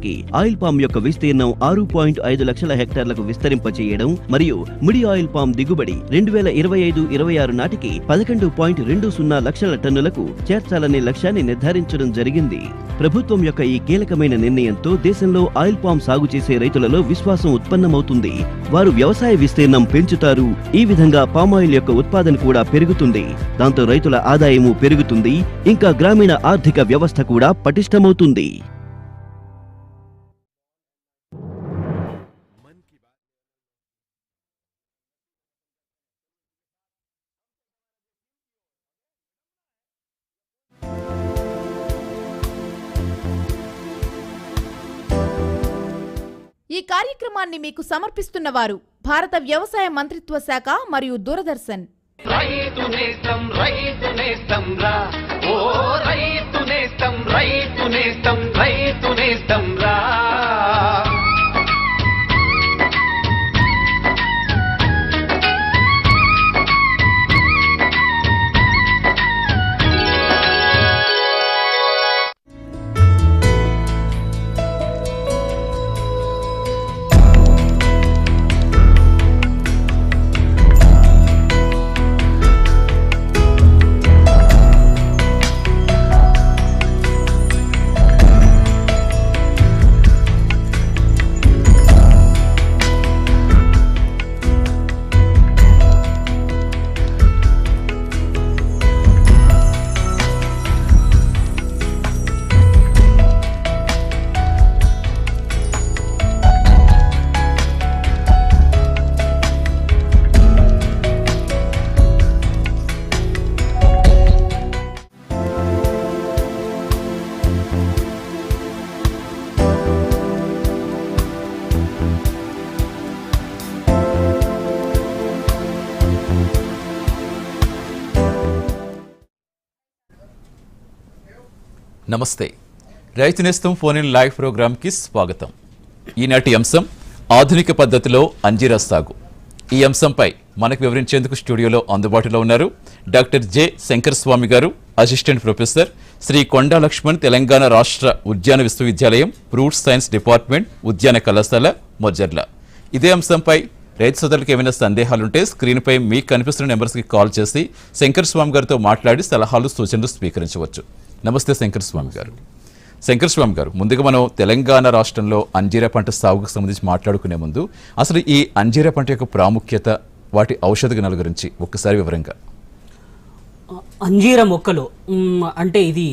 నాటికి oil palm యొక్క విస్తీర్ణం 6.5 లక్షల హెక్టార్లకు విస్తరింపచేయడం మరియు ముడి ఆయిల్ పామ్ దిగుబడి 2025-26 నాటికి 11.20 లక్షల టన్నులకు చేర్చాలనే లక్ష్యాన్ని నిర్ధారించడం జరిగింది. ప్రభుత్వం యొక్క ఈ కీలకమైన నిర్ణయంతో దేశంలో ఆయిల్ పామ్ సాగు చేసే రైతులలో విశ్వాసం ఉత్పన్నమవుతుంది. వారు వ్యవసాయ విస్తీర్ణం పెంచుతారు. ఈ విధంగా పామాయిల్ యొక్క ఉత్పాదన కూడా పెరుగుతుంది. దాంతో రైతుల ఆదాయము పెరుగుతుంది. ఇంకా గ్రామీణ ఆర్థిక వ్యవస్థ కూడా పటిష్టమవుతుంది. ఈ కార్యక్రమాన్ని మీకు సమర్పిస్తున్న వారు భారత వ్యవసాయ మంత్రిత్వ శాఖ మరియు దూరదర్శన్. రైతు నేస్తం రైతు నేస్తం రా, ఓ రైతు నేస్తం రైతు నేస్తం రైతు నేస్తం రా. నమస్తే. రైతు నేస్తం ఫోన్ ఇన్ లైవ్ ప్రోగ్రామ్కి స్వాగతం. ఈనాటి అంశం ఆధునిక పద్ధతిలో అంజీరా సాగు. ఈ అంశంపై మనకు వివరించేందుకు స్టూడియోలో అందుబాటులో ఉన్నారు డాక్టర్ జె శంకర్ స్వామి గారు, అసిస్టెంట్ ప్రొఫెసర్, శ్రీ కొండా లక్ష్మణ్, తెలంగాణ రాష్ట్ర ఉద్యాన విశ్వవిద్యాలయం, ఫ్రూట్ సైన్స్ డిపార్ట్మెంట్, ఉద్యాన కళాశాల, మొజర్ల. ఇదే అంశంపై రైతు సోదరులకు ఏమైనా సందేహాలుంటే స్క్రీన్పై మీకు కనిపిస్తున్న నెంబర్స్కి కాల్ చేసి శంకర్ స్వామి గారితో మాట్లాడి సలహాలు సూచనలు స్వీకరించవచ్చు. నమస్తే శంకర్ స్వామి గారు. శంకర్ స్వామి గారు, ముందుగా మనం తెలంగాణ రాష్ట్రంలో అంజీరా పంట సాగుకు సంబంధించి మాట్లాడుకునే ముందు అసలు ఈ అంజీరా పంట యొక్క ప్రాముఖ్యత, వాటి ఔషధ గుణాల గురించి ఒక్కసారి వివరంగా. అంజీర మొక్కలు అంటే ఇది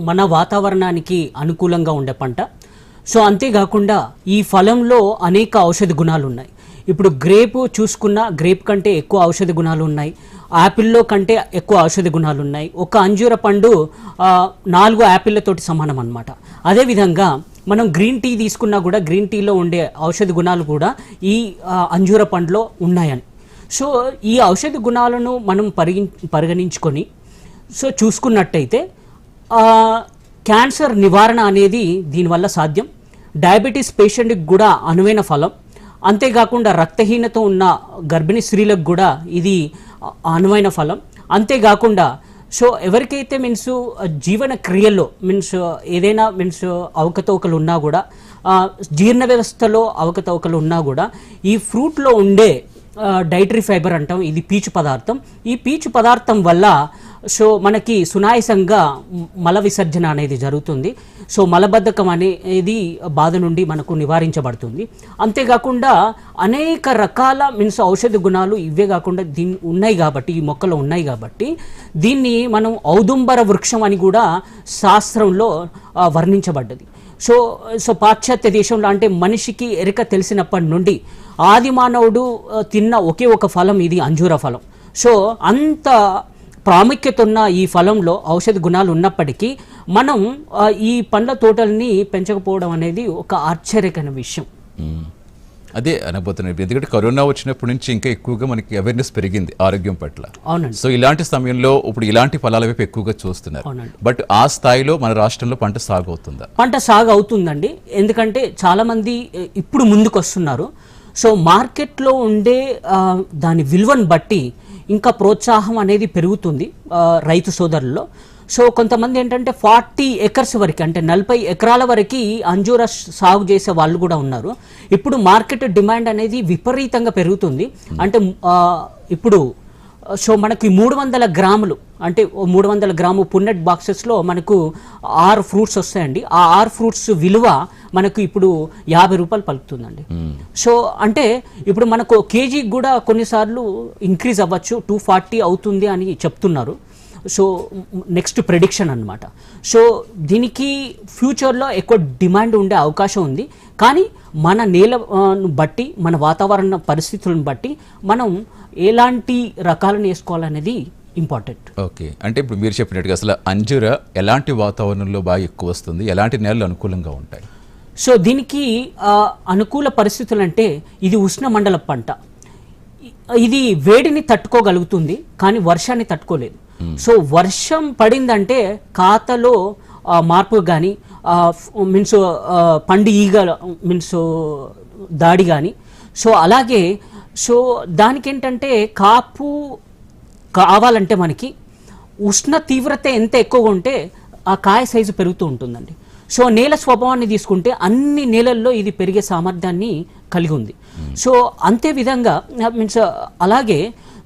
మన వాతావరణానికి అనుకూలంగా ఉండే పంట. సో అంతేకాకుండా ఈ ఫలంలో అనేక ఔషధ గుణాలు ఉన్నాయి. ఇప్పుడు గ్రేప్ చూసుకున్న గ్రేప్ కంటే ఎక్కువ ఔషధ గుణాలు ఉన్నాయి, యాపిల్లో కంటే ఎక్కువ ఔషధ గుణాలు ఉన్నాయి. ఒక అంజూర పండు 4 యాపిల్లతోటి సమానం అన్నమాట. అదేవిధంగా మనం గ్రీన్ టీ తీసుకున్నా కూడా గ్రీన్ టీలో ఉండే ఔషధ గుణాలు కూడా ఈ అంజూర పండులో ఉన్నాయని. సో ఈ ఔషధ గుణాలను మనం పరిగణించుకొని సో చూసుకున్నట్టయితే క్యాన్సర్ నివారణ అనేది దీనివల్ల సాధ్యం. డయాబెటీస్ పేషెంట్కి కూడా అనువైన ఫలం. అంతేకాకుండా రక్తహీనత ఉన్న గర్భిణీ స్త్రీలకు కూడా ఇది అనువైన ఫలం. అంతేకాకుండా సో ఎవరికైతే జీవన క్రియల్లో ఏదైనా అవకతవకలు ఉన్నా కూడా, జీర్ణ వ్యవస్థలో అవకతవకలు ఉన్నా కూడా ఈ ఫ్రూట్లో ఉండే డైటరీ ఫైబర్ అంటాం, ఇది పీచు పదార్థం. ఈ పీచు పదార్థం వల్ల సో మనకి సునాయాసంగా మల విసర్జన అనేది జరుగుతుంది. సో మలబద్ధకం అనేది బాధ నుండి మనకు నివారించబడుతుంది. అంతేకాకుండా అనేక రకాల ఔషధ గుణాలు ఇవే కాకుండా ఉన్నాయి కాబట్టి, ఈ మొక్కలు ఉన్నాయి కాబట్టి దీన్ని మనం ఔదుంబర వృక్షం అని కూడా శాస్త్రంలో వర్ణించబడ్డది. సో పాశ్చాత్య దేశంలో అంటే మనిషికి ఎరుక తెలిసినప్పటి నుండి ఆది మానవుడు తిన్న ఒకే ఒక ఫలం ఇది అంజూర ఫలం. సో అంత ప్రాముఖ్యత ఉన్న ఈ ఫలంలో ఔషధ గుణాలు ఉన్నప్పటికీ మనం ఈ పండ్ల తోటల్ని పెంచకపోవడం అనేది ఒక ఆశ్చర్యకరమైన విషయం. అదే అనబోతున్నాయి. ఎందుకంటే కరోనా వచ్చినప్పటి నుంచి ఇంకా ఎక్కువగా మనకి అవేర్నెస్ పెరిగింది ఆరోగ్యం పట్ల. అవునండి. సో ఇలాంటి సమయంలో ఇప్పుడు ఇలాంటి ఫలాల వైపు ఎక్కువగా చూస్తున్నారు. బట్ ఆ స్థాయిలో మన రాష్ట్రంలో పంట సాగు అవుతుందా? పంట సాగు అవుతుందండి. ఎందుకంటే చాలా మంది ఇప్పుడు ముందుకు వస్తున్నారు. సో మార్కెట్లో ఉండే దాని విలువను బట్టి ఇంకా ప్రోత్సాహం అనేది పెరుగుతుంది రైతు సోదరుల్లో. సో కొంతమంది ఏంటంటే 40 ఎకర్స్ వరకు అంటే 40 ఎకరాల వరకు అంజూర సాగు చేసే వాళ్ళు కూడా ఉన్నారు. ఇప్పుడు మార్కెట్ డిమాండ్ అనేది విపరీతంగా పెరుగుతుంది. అంటే ఇప్పుడు సో మనకి 300 గ్రాములు అంటే 300 గ్రాము పున్నెట్ బాక్సెస్లో మనకు 6 ఫ్రూట్స్ వస్తాయండి. ఆ 6 ఫ్రూట్స్ విలువ మనకు ఇప్పుడు 50 రూపాయలు పలుకుతుందండి. సో అంటే ఇప్పుడు మనకు కేజీకి కూడా కొన్నిసార్లు ఇంక్రీజ్ అవ్వచ్చు, 240 అవుతుంది అని చెప్తున్నారు. సో నెక్స్ట్ ప్రెడిక్షన్ అన్నమాట. సో దీనికి ఫ్యూచర్లో ఎక్కువ డిమాండ్ ఉండే అవకాశం ఉంది. కానీ మన నేలను బట్టి, మన వాతావరణ పరిస్థితులను బట్టి మనం ఎలాంటి రకాలను వేసుకోవాలనేది ఇంపార్టెంట్. ఓకే, అంటే ఇప్పుడు మీరు చెప్పినట్టుగా అసలు అంజూర ఎలాంటి వాతావరణంలో బాగా ఎక్కువ వస్తుంది, ఎలాంటి నేలలు అనుకూలంగా ఉంటాయి? సో దీనికి అనుకూల పరిస్థితులు అంటే ఇది ఉష్ణమండల పంట. ఇది వేడిని తట్టుకోగలుగుతుంది కానీ వర్షాన్ని తట్టుకోలేదు. సో వర్షం పడిందంటే ఖాతాలో మార్పు కానీ మీన్స్ పండు ఈగ మీన్స్ దాడి కానీ, సో అలాగే సో దానికి ఏంటంటే కాపు కావాలంటే మనకి ఉష్ణ తీవ్రత ఎంత ఎక్కువగా ఉంటే ఆ కాయ సైజు పెరుగుతూ ఉంటుందండి. సో నేల స్వభావాన్ని తీసుకుంటే అన్ని నేలల్లో ఇది పెరిగే సామర్థ్యాన్ని కలిగి ఉంది. సో అంతే విధంగా మీన్స్ అలాగే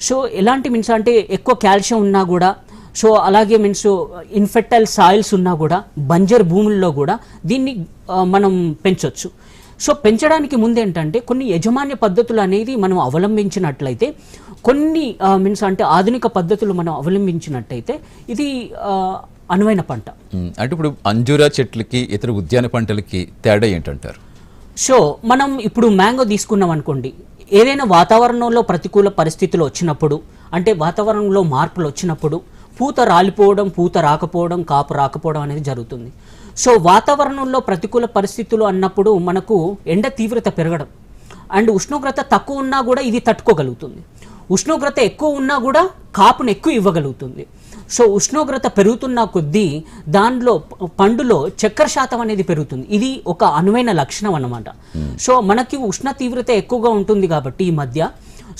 సో ఎలాంటి మీన్స్ అంటే ఎక్కువ కాల్షియం ఉన్నా కూడా, సో అలాగే మీన్స్ ఇన్ఫెర్టైల్ సాయిల్స్ ఉన్నా కూడా, బంజర్ భూముల్లో కూడా దీన్ని మనం పెంచవచ్చు. సో పెంచడానికి ముందు ఏంటంటే కొన్ని యజమాన్య పద్ధతులు అనేది మనం అవలంబించినట్లయితే, కొన్ని మీన్స్ అంటే ఆధునిక పద్ధతులు మనం అవలంబించినట్టయితే ఇది అనువైన పంట. అంటే ఇప్పుడు అంజూరా చెట్లకి ఇతర ఉద్యాన పంటలకి తేడా ఏంటంటారు? సో మనం ఇప్పుడు మ్యాంగో తీసుకున్నాం అనుకోండి, ఏదైనా వాతావరణంలో ప్రతికూల పరిస్థితులు వచ్చినప్పుడు, అంటే వాతావరణంలో మార్పులు వచ్చినప్పుడు పూత రాలిపోవడం, పూత రాకపోవడం, కాపు రాకపోవడం అనేది జరుగుతుంది. సో వాతావరణంలో ప్రతికూల పరిస్థితులు అన్నప్పుడు మనకు ఎండ తీవ్రత పెరగడం అండ్ ఉష్ణోగ్రత తక్కువ ఉన్నా కూడా ఇది తట్టుకోగలుగుతుంది. ఉష్ణోగ్రత ఎక్కువ ఉన్నా కూడా కాపును ఎక్కువ ఇవ్వగలుగుతుంది. సో ఉష్ణోగ్రత పెరుగుతున్న కొద్దీ దానిలో పండులో చక్కెర శాతం అనేది పెరుగుతుంది. ఇది ఒక అనువైన లక్షణం అన్నమాట. సో మనకి ఉష్ణ తీవ్రత ఎక్కువగా ఉంటుంది కాబట్టి ఈ మధ్య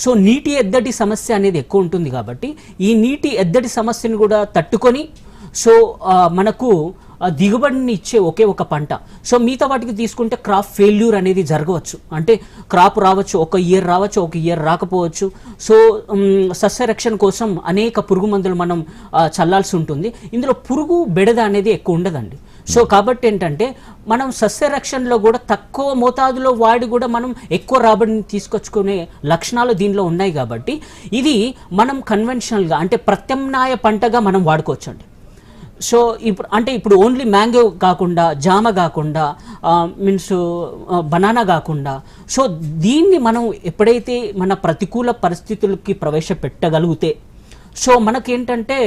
సో నీటి ఎద్దడి సమస్య అనేది ఎక్కువ ఉంటుంది కాబట్టి ఈ నీటి ఎద్దడి సమస్యను కూడా తట్టుకొని సో మనకు దిగుబడిని ఇచ్చే ఒకే ఒక పంట. సో మిగతా వాటికి తీసుకుంటే క్రాప్ ఫెయిల్యూర్ అనేది జరగవచ్చు. అంటే క్రాప్ రావచ్చు, ఒక ఇయర్ రావచ్చు, ఒక ఇయర్ రాకపోవచ్చు. సో సస్యరక్షణ కోసం అనేక పురుగు మందులు మనం చల్లాల్సి ఉంటుంది. ఇందులో పురుగు బెడద అనేది ఎక్కువ ఉండదండి. సో కాబట్టి ఏంటంటే మనం సస్యరక్షణలో కూడా తక్కువ మోతాదులో వాడి కూడా మనం ఎక్కువ రాబడిని తీసుకొచ్చుకునే లక్షణాలు దీనిలో ఉన్నాయి కాబట్టి ఇది మనం కన్వెన్షనల్గా అంటే ప్రత్యామ్నాయ పంటగా మనం వాడుకోవచ్చండి. సో ఇప్పుడు ఓన్లీ మ్యాంగో కాకుండా, జామ కాకుండా, మీన్స్ బనానా కాకుండా, సో దీన్ని మనం ఎప్పుడైతే మన ప్రతికూల పరిస్థితులకి ప్రవేశపెట్టగలిగితే సో మనకేంటంటే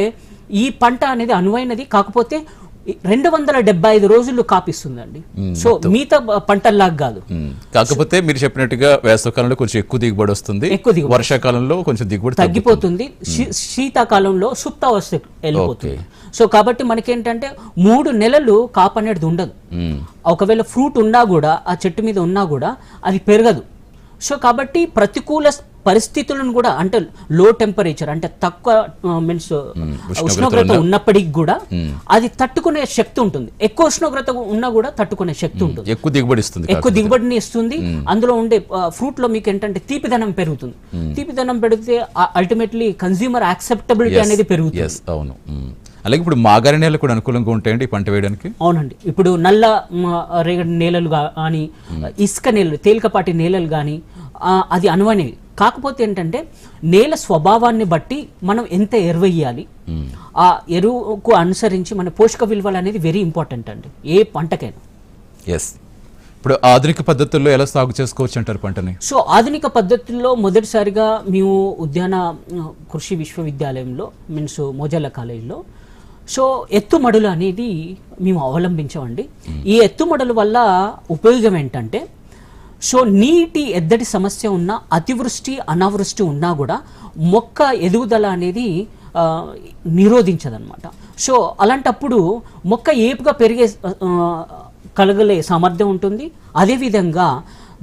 ఈ పంట అనేది అనువైనది. కాకపోతే 275 రోజులు కాపిస్తుందండి. సో మిగతా పంటల్లాగా కాదు. కాకపోతే మీరు చెప్పినట్టుగా వేసవకాలంలో కొంచెం ఎక్కువ దిగుబడి వస్తుంది, వర్షాకాలంలో కొంచెం దిగుబడి తగ్గిపోతుంది, శీతాకాలంలో సుప్తావస్థ వెళ్ళిపోతుంది. సో కాబట్టి మనకేంటంటే 3 నెలలు కాపు అనేది ఉండదు. ఒకవేళ ఫ్రూట్ ఉన్నా కూడా, ఆ చెట్టు మీద ఉన్నా కూడా అది పెరగదు. సో కాబట్టి ప్రతికూల పరిస్థితులను కూడా అంటే లో టెంపరేచర్ అంటే తక్కువ మీన్స్ ఉష్ణోగ్రత ఉన్నప్పటికీ కూడా అది తట్టుకునే శక్తి ఉంటుంది. ఎక్కువ ఉష్ణోగ్రత ఉన్నా కూడా తట్టుకునే శక్తి ఉంటుంది, ఎక్కువ దిగుబడిని ఇస్తుంది. అందులో ఉండే ఫ్రూట్ లో మీకు ఏంటంటే తీపిదనం పెరుగుతుంది. తీపిదనం పెరిగితే అల్టిమేట్లీ కన్స్యూమర్ యాక్సెప్టబిలిటీ అనేది పెరుగుతుంది. అవును. అలాగే ఇప్పుడు మాగారి నేలలు కూడా అనుకూలంగా ఉంటాయండి ఈ పంట వేయడానికి? అవునండి. ఇప్పుడు నల్ల రేగడి నేలలు కానీ, ఇసుక నేలలు, తేలికపాటి నేలలు కానీ అది అనువైనవి. కాకపోతే ఏంటంటే నేల స్వభావాన్ని బట్టి మనం ఎంత ఎరువు వేయాలి, ఆ ఎరువుకు అనుసరించి మన పోషక విలువలు అనేది వెరీ ఇంపార్టెంట్ అండి ఏ పంటకైనా. ఎస్. ఇప్పుడు ఆధునిక పద్ధతుల్లో ఎలా సాగు చేసుకోవచ్చు అంటారు పంటని? సో ఆధునిక పద్ధతుల్లో మొదటిసారిగా మేము ఉద్యాన కృషి విశ్వవిద్యాలయంలో మీన్స్ మోజల్ల కాలేజీలో సో ఎత్తుమడులు అనేది మేము అవలంబించామండి. ఈ ఎత్తుమడుల వల్ల ఉపయోగం ఏంటంటే సో నీటి ఎద్దడి సమస్య ఉన్నా, అతివృష్టి అనావృష్టి ఉన్నా కూడా మొక్క ఎదుగుదల అనేది నిరోధించదన్నమాట. సో అలాంటప్పుడు మొక్క ఏపుగా పెరిగే కలగలే సామర్థ్యం ఉంటుంది. అదేవిధంగా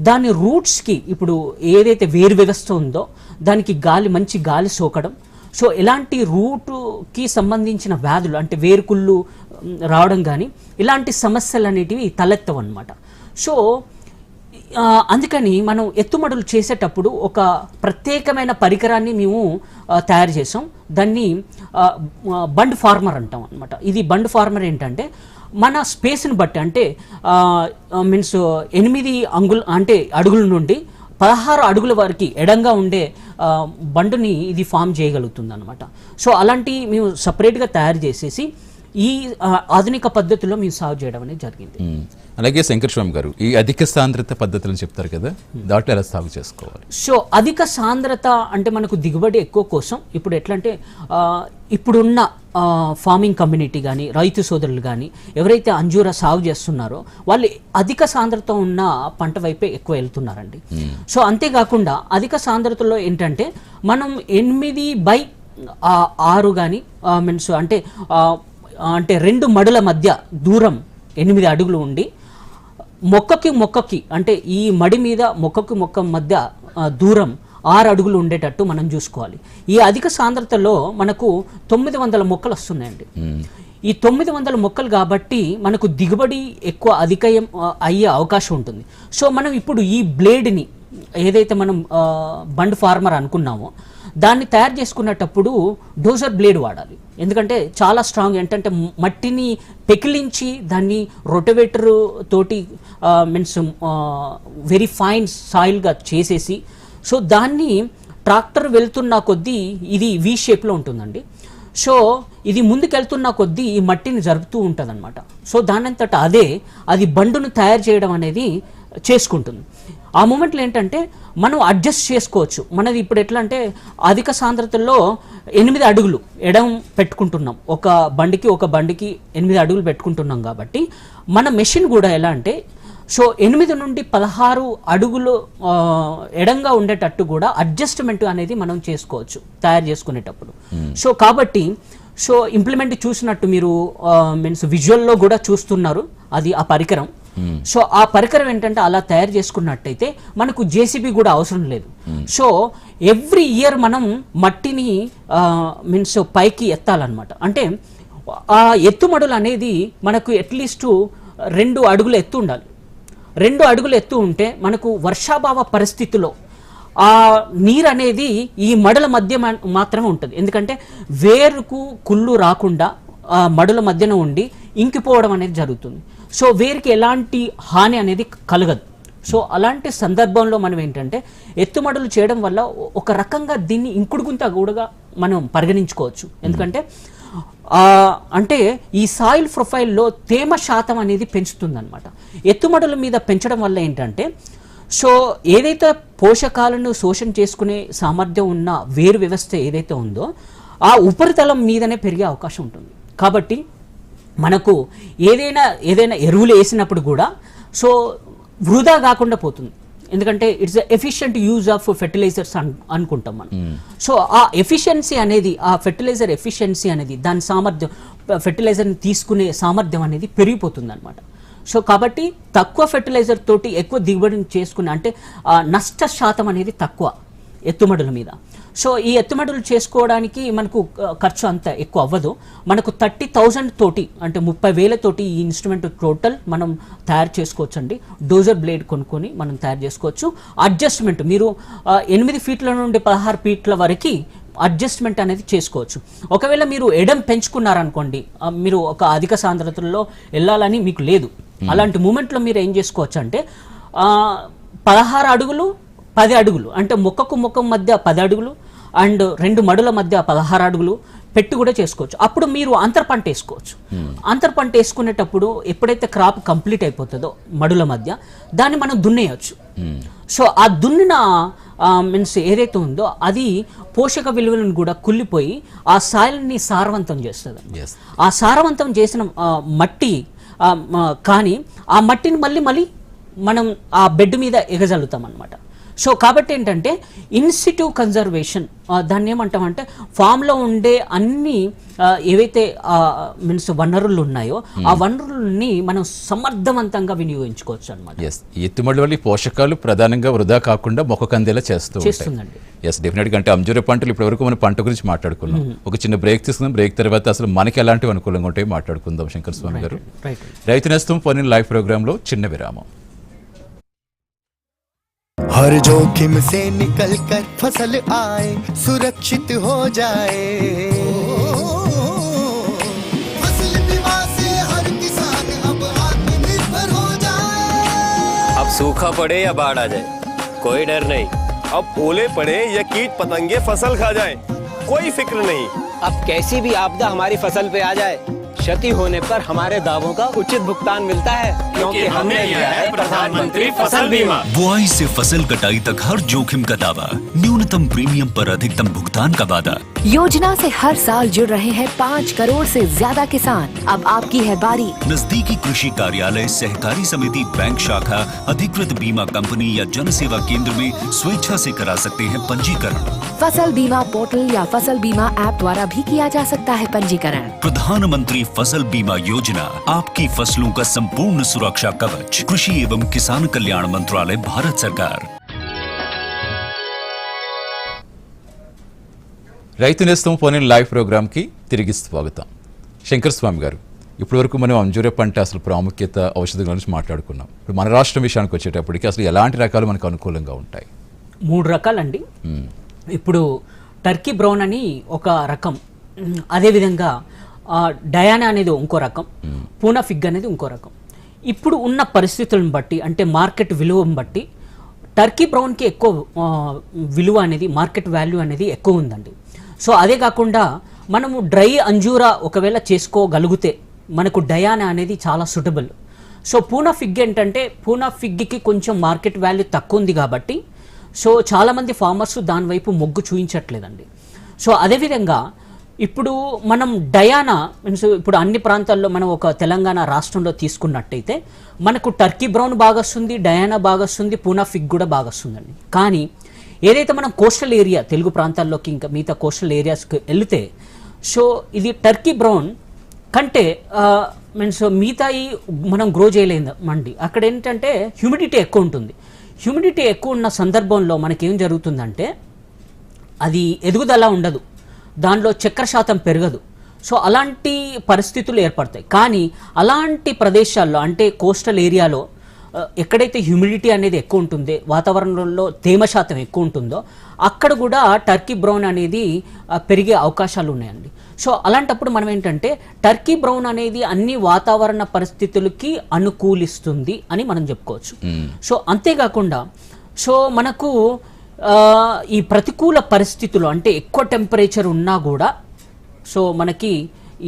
దాని రూట్స్కి ఇప్పుడు ఏదైతే వేరు వ్యవస్థ ఉందో దానికి మంచి గాలి సోకడం, సో ఎలాంటి రూట్కి సంబంధించిన వ్యాధులు అంటే వేరుకుళ్ళు రావడం కానీ ఇలాంటి సమస్యలు అనేటివి తలెత్తవు అన్నమాట. సో అందుకని మనం ఎత్తుమడులు చేసేటప్పుడు ఒక ప్రత్యేకమైన పరికరాన్ని మేము తయారు చేసాం. దాన్ని బండ్ ఫార్మర్ అంటాం అనమాట. ఇది బండ్ ఫార్మర్ ఏంటంటే మన స్పేస్ని బట్టి అంటే మీన్స్ 8 అంగుళ అంటే అడుగుల నుండి 16 అడుగుల వరకు ఎడంగా ఉండే బండుని ఇది ఫామ్ చేయగలుగుతుంది అనమాట. సో అలాంటి మేము సపరేట్గా తయారు చేసేసి ఈ ఆధునిక పద్ధతిలో మేము సాగు చేయడం అనేది జరిగింది. అలాగే శంకర్ స్వామి గారు, ఈ అధిక సాంద్రత పద్ధతులను చెప్తారు కదా, దాంట్లో ఎలా సాగు చేసుకోవాలి? సో అధిక సాంద్రత అంటే మనకు దిగుబడి ఎక్కువ కోసం ఇప్పుడు ఎట్లా అంటే ఇప్పుడున్న ఫార్మింగ్ కమ్యూనిటీ కానీ రైతు సోదరులు కానీ ఎవరైతే అంజూర సాగు చేస్తున్నారో వాళ్ళు అధిక సాంద్రత ఉన్న పంట వైపే ఎక్కువ వెళ్తున్నారండి. సో అంతేకాకుండా అధిక సాంద్రతలో ఏంటంటే మనం 8/6 కానీ మీన్స్ అంటే 2 మడుల మధ్య దూరం 8 అడుగులు ఉండి మొక్కకి అంటే ఈ మడి మీద మొక్క మధ్య దూరం 6 అడుగులు ఉండేటట్టు మనం చూసుకోవాలి. ఈ అధిక సాంద్రతలో మనకు 900 మొక్కలు వస్తున్నాయండి. ఈ 900 మొక్కలు కాబట్టి మనకు దిగుబడి ఎక్కువ అయ్యే అవకాశం ఉంటుంది. సో మనం ఇప్పుడు ఈ బ్లేడ్ని ఏదైతే మనం బండ్ ఫార్మర్ అనుకున్నామో దాన్ని తయారు చేసుకునేటప్పుడు డోజర్ బ్లేడ్ వాడాలి. ఎందుకంటే చాలా స్ట్రాంగ్ ఏంటంటే మట్టిని పెకిలించి దాన్ని రొటవేటర్ తోటి మీన్స్ వెరీ ఫైన్ సాయిల్గా చేసేసి సో దాన్ని ట్రాక్టర్ వెళ్తున్న కొద్దీ ఇది వి షేప్లో ఉంటుందండి. సో ఇది ముందుకెళ్తున్న కొద్దీ ఈ మట్టిని జరుపుతూ ఉంటుంది అనమాట. సో దానంతట అది బండును తయారు చేయడం అనేది చేసుకుంటుంది. ఆ మూమెంట్లో ఏంటంటే మనం అడ్జస్ట్ చేసుకోవచ్చు. మనది ఇప్పుడు ఎట్లా అంటే అధిక సాంద్రతల్లో 8 అడుగులు ఎడం పెట్టుకుంటున్నాం, ఒక బండికి 8 అడుగులు పెట్టుకుంటున్నాం కాబట్టి మన మెషిన్ కూడా ఎలా అంటే సో 8 నుండి 16 అడుగులు ఎడంగా ఉండేటట్టు కూడా అడ్జస్ట్మెంట్ అనేది మనం చేసుకోవచ్చు తయారు చేసుకునేటప్పుడు. సో కాబట్టి సో ఇంప్లిమెంట్ చూసినట్టు మీరు మీన్స్ విజువల్లో కూడా చూస్తున్నారు అది ఆ పరికరం. సో ఆ పరికరం ఏంటంటే అలా తయారు చేసుకున్నట్టయితే మనకు జేసీబీ కూడా అవసరం లేదు. సో ఎవ్రీ ఇయర్ మనం మట్టిని మీన్స్ పైకి ఎత్తాలన్నమాట. అంటే ఆ ఎత్తుమడులు అనేది మనకు అట్లీస్ట్ 2 అడుగుల ఎత్తు ఉండాలి. 2 అడుగుల ఎత్తు ఉంటే మనకు వర్షాభావ పరిస్థితిలో ఆ నీరు అనేది ఈ మడుల మధ్య మాత్రమే ఉంటుంది. ఎందుకంటే వేరుకు కుళ్ళు రాకుండా ఆ మడుల మధ్యన ఉండి ఇంకిపోవడం అనేది జరుగుతుంది. సో వేరికి ఎలాంటి హాని అనేది కలగదు. సో అలాంటి సందర్భంలో మనం ఏంటంటే ఎత్తుమడులు చేయడం వల్ల ఒక రకంగా దీన్ని ఇంకుడు గుంత కూడా మనం పరిగణించుకోవచ్చు. ఎందుకంటే అంటే ఈ సాయిల్ ప్రొఫైల్లో తేమ శాతం అనేది పెంచుతుంది అనమాట. ఎత్తుమడుల మీద పెంచడం వల్ల ఏంటంటే సో ఏదైతే పోషకాలను శోషణ చేసుకునే సామర్థ్యం ఉన్న వేరు వ్యవస్థ ఏదైతే ఉందో ఆ ఉపరితలం మీదనే పెరిగే అవకాశం ఉంటుంది. కాబట్టి మనకు ఏదైనా ఎరువులు వేసినప్పుడు కూడా సో వృధా కాకుండా పోతుంది. ఎందుకంటే it's efficient use of fertilisers అనుకుంటాం మనం. సో ఆ ఎఫిషియన్సీ అనేది ఆ ఫెర్టిలైజర్ ఎఫిషియన్సీ అనేది దాని సామర్థ్యం ఫెర్టిలైజర్ని తీసుకునే సామర్థ్యం అనేది పెరిగిపోతుంది అనమాట. సో కాబట్టి తక్కువ ఫెర్టిలైజర్ తోటి ఎక్కువ దిగుబడిని చేసుకునే అంటే నష్ట శాతం అనేది తక్కువ ఎత్తుమడుల మీద. సో ఈ ఎత్తుమడులు చేసుకోవడానికి మనకు ఖర్చు అంత ఎక్కువ అవ్వదు. మనకు 30,000 తోటి అంటే 30,000 తోటి ఈ ఇన్స్ట్రుమెంట్ టోటల్ మనం తయారు చేసుకోవచ్చు అండి. డోజర్ బ్లేడ్ కొనుక్కొని మనం తయారు చేసుకోవచ్చు. అడ్జస్ట్మెంట్ మీరు 8 ఫీట్ల నుండి 16 ఫీట్ల వరకు అడ్జస్ట్మెంట్ అనేది చేసుకోవచ్చు. ఒకవేళ మీరు ఎడం పెంచుకున్నారనుకోండి, మీరు ఒక అధిక సాంద్రతల్లో వెళ్ళాలని మీకు లేదు, అలాంటి మూమెంట్లో మీరు ఏం చేసుకోవచ్చు అంటే 16 అడుగులు 10 అడుగులు అంటే మొక్క మధ్య 10 అడుగులు అండ్ 2 మడుల మధ్య 16 అడుగులు పెట్టి కూడా చేసుకోవచ్చు. అప్పుడు మీరు అంతర్ పంట వేసుకోవచ్చు. అంతర్ పంట వేసుకునేటప్పుడు ఎప్పుడైతే క్రాప్ కంప్లీట్ అయిపోతుందో మడుల మధ్య దాన్ని మనం దున్నేయచ్చు. సో ఆ దున్నిన మీన్స్ ఏదైతే ఉందో అది పోషక విలువలను కూడా కుళ్ళిపోయి ఆ సాయిల్ని సారవంతం చేస్తుంది. ఆ సారవంతం చేసిన మట్టి కానీ ఆ మట్టిని మళ్ళీ మనం ఆ బెడ్ మీద ఎగజల్లుతాం అనమాట. సో కాబట్టి ఏంటంటే ఇన్సిట్యూ కన్జర్వేషన్, దాన్ని ఏమంటామంటే ఫామ్లో ఉండే అన్ని ఏవైతే మీన్స్ వనరులు ఉన్నాయో ఆ వనరుల్ని మనం సమర్థవంతంగా వినియోగించుకోవచ్చు అనమాట. ఎస్, ఎత్తుమడి వల్ల ఈ పోషకాలు ప్రధానంగా వృధా కాకుండా మొక్క కందేలా చేస్తుందండి. ఎస్, డెఫినెట్గా. అంటే అంజూర పంటలు ఇప్పటివరకు మనం పంట గురించి మాట్లాడుకున్నాం. ఒక చిన్న బ్రేక్ తీసుకుందాం. బ్రేక్ తర్వాత అసలు మనకి ఎలాంటివి అనుకూలంగా ఉంటాయో మాట్లాడుకుందాం. శంకర్ స్వామి గారు, రైతు నేస్తం ఫోన్ ఇన్ లైవ్ ప్రోగ్రాంలో చిన్న విరామం. हर जोखिम से निकल कर फसल आए, सुरक्षित हो जाए। फसल बीमा से हर किसान अब आत्मनिर्भर हो जाए। अब सूखा पड़े या बाढ़ आ जाए, कोई डर नहीं। अब ओले पड़े या कीट पतंगे फसल खा जाए, कोई फिक्र नहीं। अब कैसी भी आपदा हमारी फसल पे आ जाए, क्षति होने पर हमारे दावों का उचित भुगतान मिलता है, क्योंकि हमने लिया है प्रधानमंत्री फसल बीमा। बुआई से फसल कटाई तक हर जोखिम का दावा, न्यूनतम प्रीमियम पर अधिकतम भुगतान का वादा। योजना से हर साल जुड़ रहे हैं 5 करोड़ से ज्यादा किसान। अब आपकी है बारी। नजदीकी कृषि कार्यालय, सहकारी समिति, बैंक शाखा, अधिकृत बीमा कंपनी या जन सेवा केंद्र में स्वेच्छा से करा सकते हैं पंजीकरण। फसल बीमा पोर्टल या फसल बीमा ऐप द्वारा भी किया जा सकता है पंजीकरण। प्रधानमंत्री फसल बीमा योजना, आपकी फसलों का संपूर्ण सुरक्षा कवच। कृषि एवं किसान कल्याण मंत्रालय, भारत सरकार। రైతు నేస్తం ఫోన్ ఇన్ లైవ్ ప్రోగ్రామ్కి తిరిగి స్వాగతం. శంకర్ స్వామి గారు, ఇప్పటివరకు మనం అంజూర పంట అసలు ప్రాముఖ్యత, ఔషధం గురించి మాట్లాడుకున్నాం. ఇప్పుడు మన రాష్ట్రం విషయానికి వచ్చేటప్పటికి అసలు ఎలాంటి రకాలు మనకు అనుకూలంగా ఉంటాయి? 3 రకాలండి. ఇప్పుడు టర్కీ బ్రౌన్ అని ఒక రకం, అదేవిధంగా డయానా అనేది ఇంకో రకం, పూనా ఫిగ్ అనేది ఇంకో రకం. ఇప్పుడు ఉన్న పరిస్థితులను బట్టి, అంటే మార్కెట్ విలువను బట్టి టర్కీ బ్రౌన్కి ఎక్కువ విలువ అనేది, మార్కెట్ వాల్యూ అనేది ఎక్కువ ఉందండి. సో అదే కాకుండా మనము డ్రై అంజూరా ఒకవేళ చేసుకోగలిగితే మనకు డయానా అనేది చాలా సూటబుల్. సో పూనా ఫిగ్ ఏంటంటే, పూనా ఫిగ్కి కొంచెం మార్కెట్ వాల్యూ తక్కువ ఉంది కాబట్టి సో చాలామంది ఫార్మర్స్ దాని వైపు మొగ్గు చూపించట్లేదండి. సో అదేవిధంగా ఇప్పుడు మనం డయానా మీన్స్ ఇప్పుడు అన్ని ప్రాంతాల్లో మనం ఒక తెలంగాణ రాష్ట్రంలో తీసుకున్నట్టయితే మనకు టర్కీ బ్రౌన్ బాగా వస్తుంది, డయానా బాగా వస్తుంది, పూనా ఫిగ్ కూడా బాగా వస్తుందండి. కానీ ఏదైతే మనం కోస్టల్ ఏరియా, తెలుగు ప్రాంతాల్లోకి ఇంకా మిగతా కోస్టల్ ఏరియాస్కి వెళితే సో ఇది టర్కీ బ్రౌన్ కంటే మీన్స్ మిగతాయి మనం గ్రో చేయలేమండి. అక్కడ ఏంటంటే హ్యూమిడిటీ ఎక్కువ ఉంటుంది. హ్యూమిడిటీ ఎక్కువ ఉన్న సందర్భంలో మనకేం జరుగుతుందంటే అది ఎదుగుదల ఉండదు, దానిలో చక్కెర శాతం పెరగదు. సో అలాంటి పరిస్థితులు ఏర్పడతాయి. కానీ అలాంటి ప్రదేశాల్లో, అంటే కోస్టల్ ఏరియాలో ఎక్కడైతే హ్యూమిడిటీ అనేది ఎక్కువ ఉంటుందో, వాతావరణంలో తేమ శాతం ఎక్కువ ఉంటుందో అక్కడ కూడా టర్కీ బ్రౌన్ అనేది పెరిగే అవకాశాలు ఉన్నాయండి. సో అలాంటప్పుడు మనం ఏంటంటే టర్కీ బ్రౌన్ అనేది అన్ని వాతావరణ పరిస్థితులకి అనుకూలిస్తుంది అని మనం చెప్పుకోవచ్చు. సో అంతేకాకుండా సో మనకు ఈ ప్రతికూల పరిస్థితులు, అంటే ఎక్కువ టెంపరేచర్ ఉన్నా కూడా సో మనకి